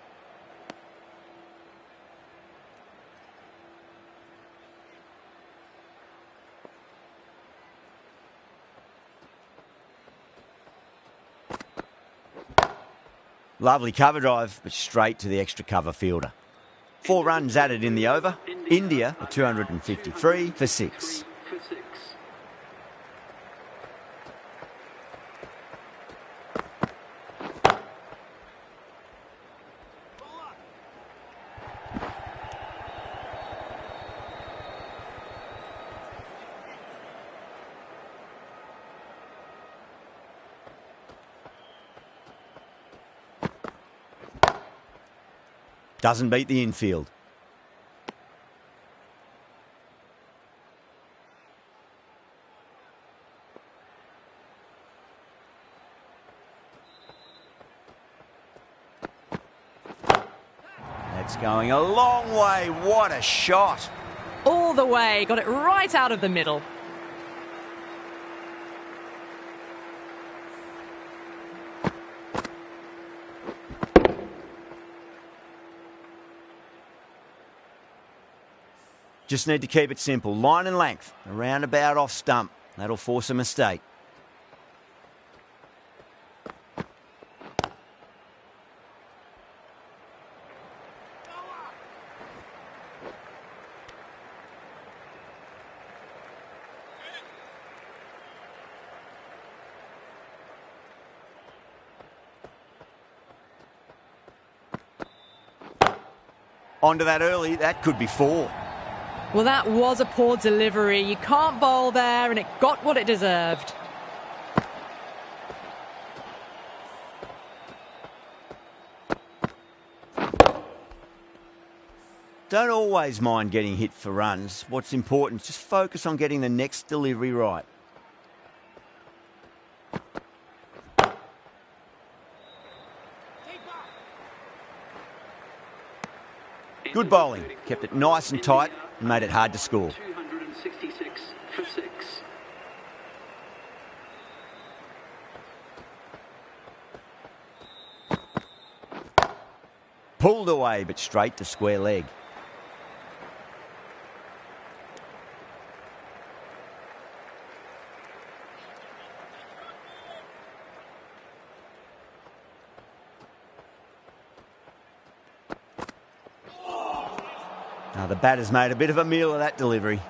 Lovely cover drive, but straight to the extra cover fielder. 4 runs added in the over. India, a 253 for 6. For 6. Doesn't beat the infield. That's going a long way. What a shot. All the way. Got it right out of the middle. Just need to keep it simple. Line and length. A roundabout off stump. That'll force a mistake. Onto that early. That could be 4. Well, that was a poor delivery. You can't bowl there, and it got what it deserved. Don't always mind getting hit for runs. What's important is just focus on getting the next delivery right. Good bowling. Kept it nice and tight and made it hard to score. 266 for 6. Pulled away, but straight to square leg. Now the batter's made a bit of a meal of that delivery.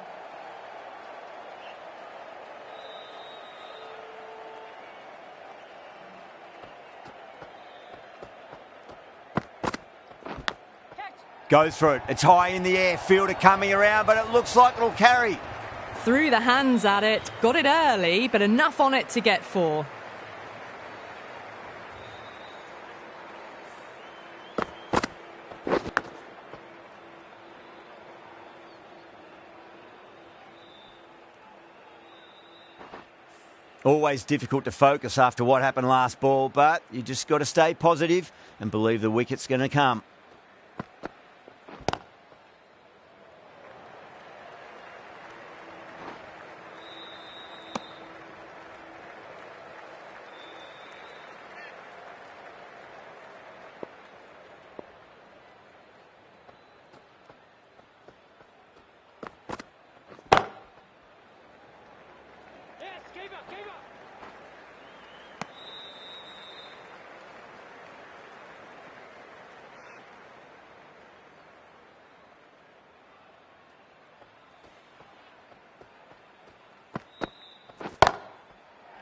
Goes for it. It's high in the air. Fielder coming around, but it looks like it'll carry. Threw the hands at it, got it early, but enough on it to get 4. Always difficult to focus after what happened last ball, but you just got to stay positive and believe the wicket's going to come.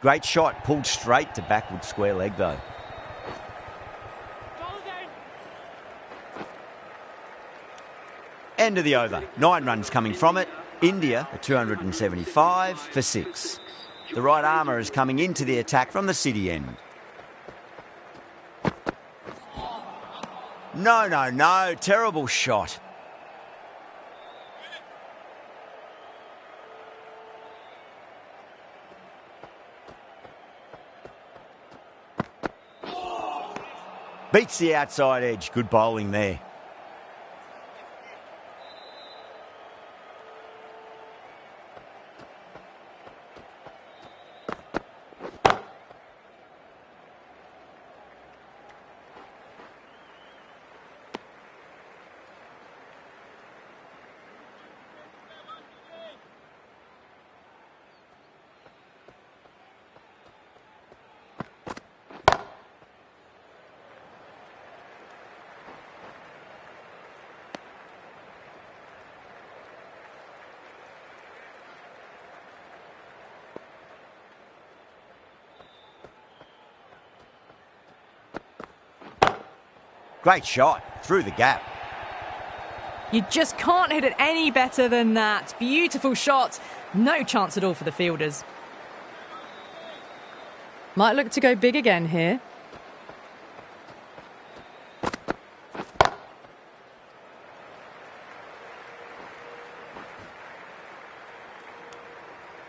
Great shot, pulled straight to backward square leg though. End of the over. 9 runs coming from it. India at 275 for 6. The right armour is coming into the attack from the city end. No. Terrible shot. Beats the outside edge. Good bowling there. Great shot, through the gap. You just can't hit it any better than that. Beautiful shot. No chance at all for the fielders. Might look to go big again here.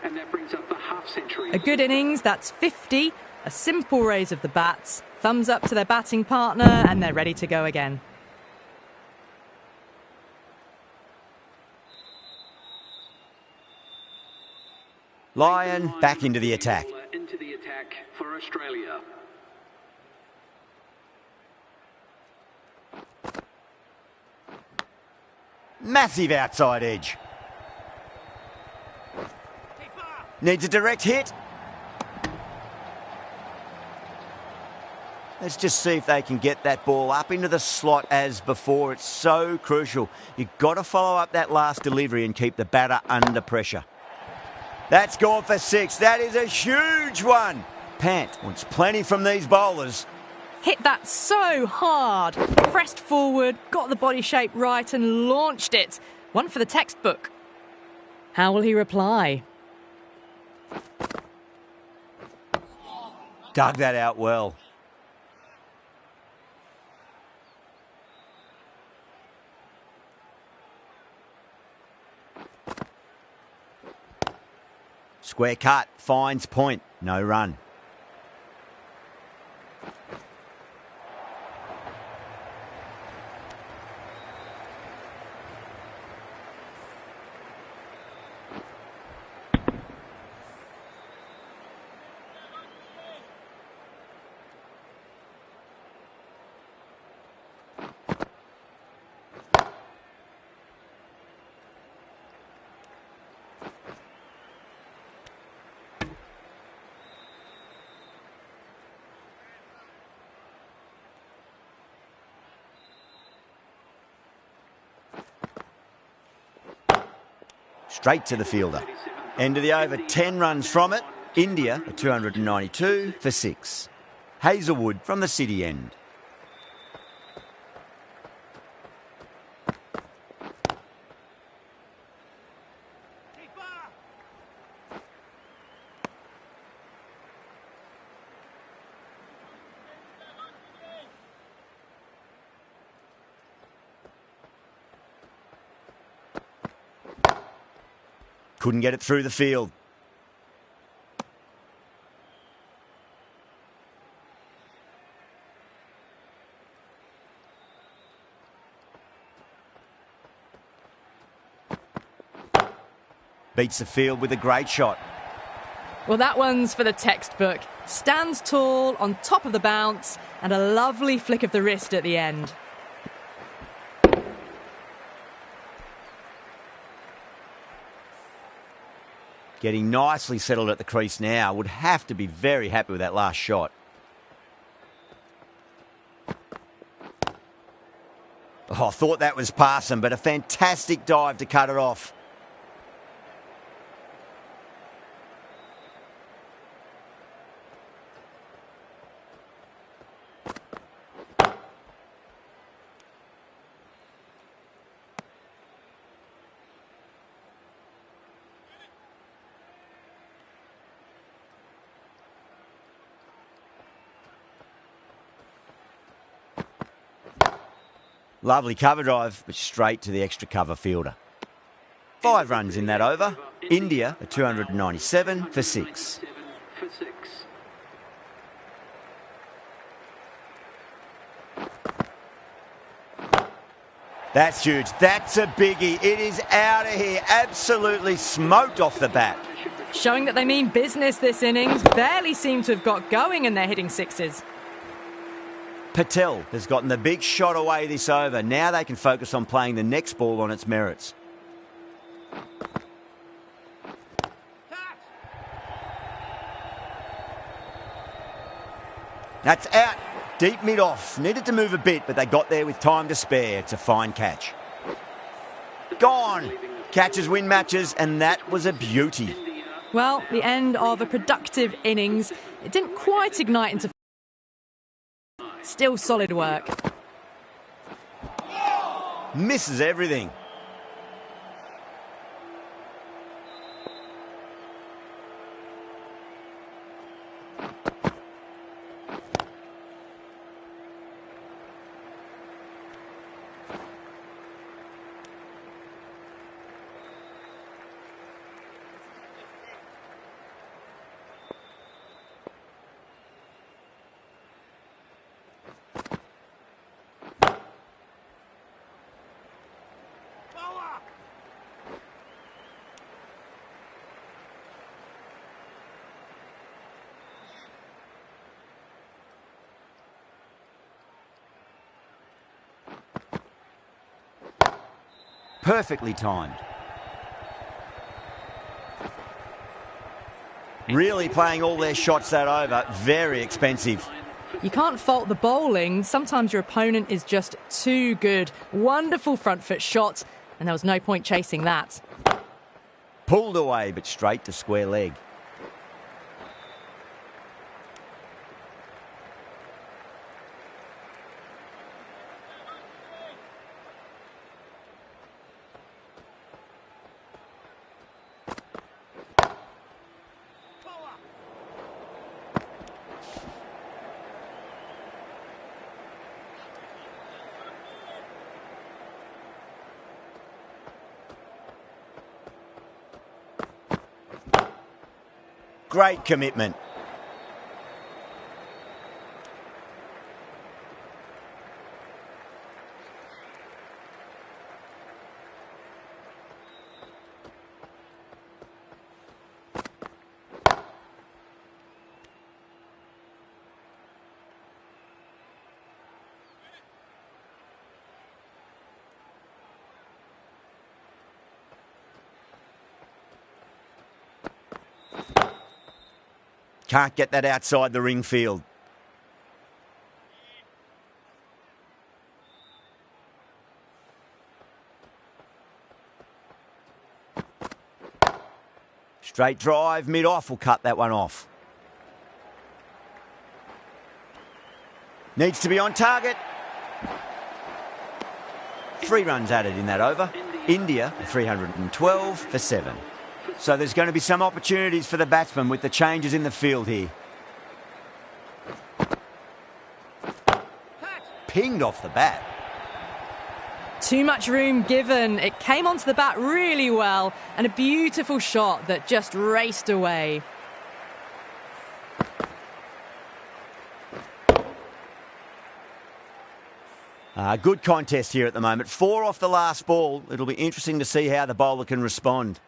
And that brings up the half century. A good innings, that's 50. A simple raise of the bats. Thumbs up to their batting partner, and they're ready to go again. Lyon back into the attack. Into the attack for Australia. Massive outside edge. Needs a direct hit. Let's just see if they can get that ball up into the slot as before. It's so crucial. You've got to follow up that last delivery and keep the batter under pressure. That's gone for 6. That is a huge one. Pant wants plenty from these bowlers. Hit that so hard. Pressed forward, got the body shape right and launched it. One for the textbook. How will he reply? Dug that out well. Square cut, finds point, no run. straight to the fielder. End of the over, 10 runs from it. India are 292 for 6. Hazelwood from the city end. Couldn't get it through the field. Beats the field with a great shot. Well, that one's for the textbook. Stands tall, on top of the bounce, and a lovely flick of the wrist at the end. Getting nicely settled at the crease now. Would have to be very happy with that last shot. Oh, I thought that was past him, but a fantastic dive to cut it off. Lovely cover drive, but straight to the extra cover fielder. 5 runs in that over. India are 297 for 6. That's huge. That's a biggie. It is out of here. Absolutely smoked off the bat. Showing that they mean business this innings. Barely seem to have got going and they're hitting sixes. Patel has gotten the big shot away this over. Now they can focus on playing the next ball on its merits. That's out. Deep mid-off. Needed to move a bit, but they got there with time to spare. It's a fine catch. Gone. Catches win matches, and that was a beauty. Well, the end of a productive innings. It didn't quite ignite into... Still solid work. Misses everything. Perfectly timed. Really playing all their shots that over. Very expensive. You can't fault the bowling. Sometimes your opponent is just too good. Wonderful front foot shot, and there was no point chasing that. Pulled away, but straight to square leg. Great commitment. Can't get that outside the ring field. Straight drive, mid-off will cut that one off. Needs to be on target. 3 runs added in that over. India 312 for 7. So there's going to be some opportunities for the batsman with the changes in the field here. Pinged off the bat. Too much room given. It came onto the bat really well, and a beautiful shot that just raced away. Good contest here at the moment. 4 off the last ball. It'll be interesting to see how the bowler can respond.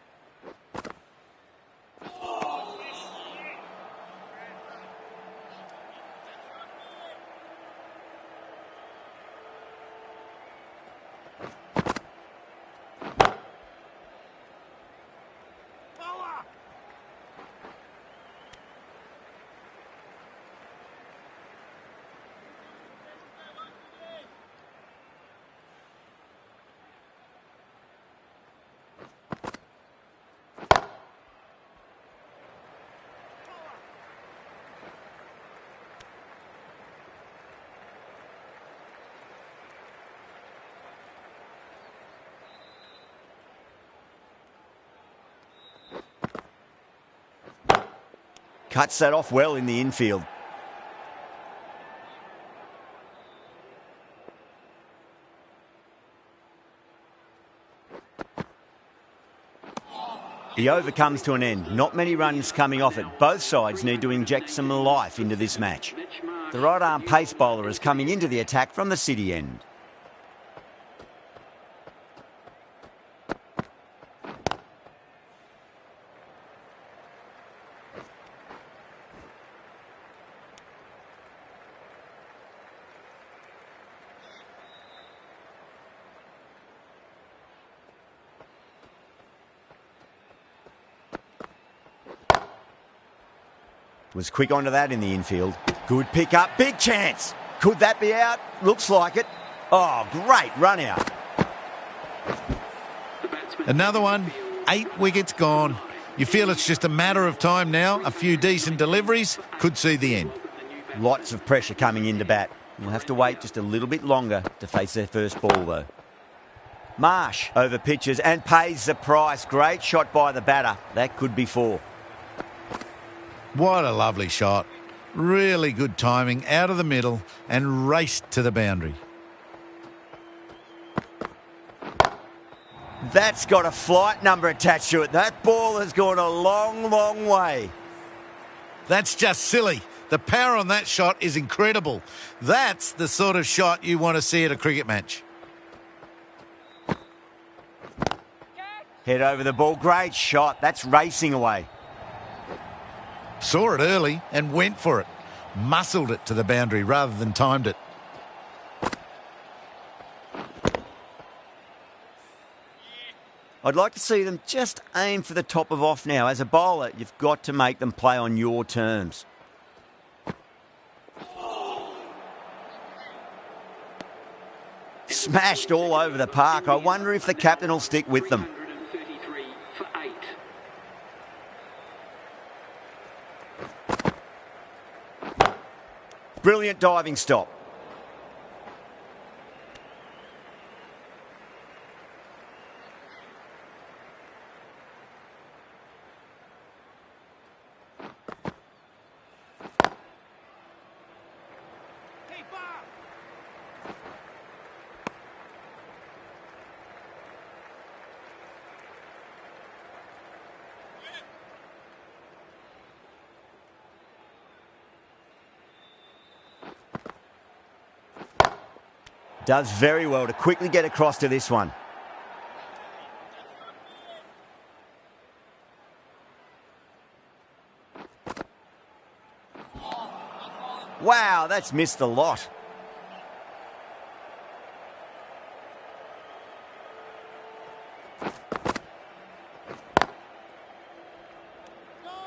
Cuts that off well in the infield. The over comes to an end. Not many runs coming off it. Both sides need to inject some life into this match. The right-arm pace bowler is coming into the attack from the City end. Was quick onto that in the infield. Good pick up, big chance. Could that be out? Looks like it. Oh, great run out. Another one, 8 wickets gone. You feel it's just a matter of time now. A few decent deliveries could see the end. Lots of pressure coming into bat. We'll have to wait just a little bit longer to face their first ball, though. Marsh over pitches and pays the price. Great shot by the batter. That could be 4. What a lovely shot. Really good timing out of the middle and raced to the boundary. That's got a flight number attached to it. That ball has gone a long, long way. That's just silly. The power on that shot is incredible. That's the sort of shot you want to see at a cricket match. Head over the ball. Great shot. That's racing away. Saw it early and went for it. Muscled it to the boundary rather than timed it. I'd like to see them just aim for the top of off now. As a bowler, you've got to make them play on your terms. Smashed all over the park. I wonder if the captain will stick with them. 333 for 8. Brilliant diving stop. Does very well to quickly get across to this one. Wow, that's missed the lot.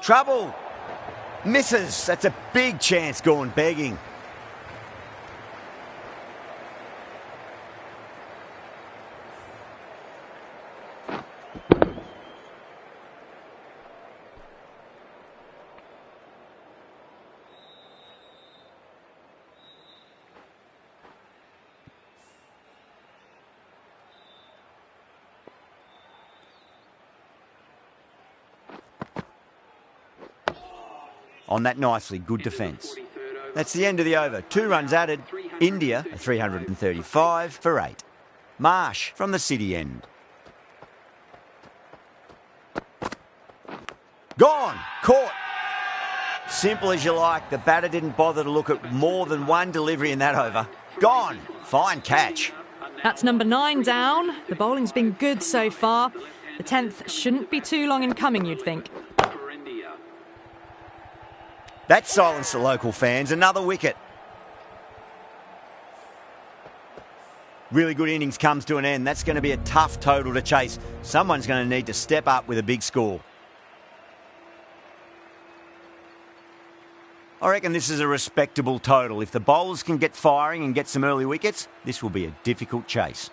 Trouble. Misses. That's a big chance gone begging. on that nicely good defence. That's the end of the over. 2 runs added. India, a 335 for 8. Marsh from the city end. Gone. Caught. Simple as you like. The batter didn't bother to look at more than one delivery in that over. Gone. Fine catch. That's number 9 down. The bowling's been good so far. The 10th shouldn't be too long in coming, you'd think. That silenced the local fans. Another wicket. Really good innings comes to an end. That's going to be a tough total to chase. Someone's going to need to step up with a big score. I reckon this is a respectable total. If the bowlers can get firing and get some early wickets, this will be a difficult chase.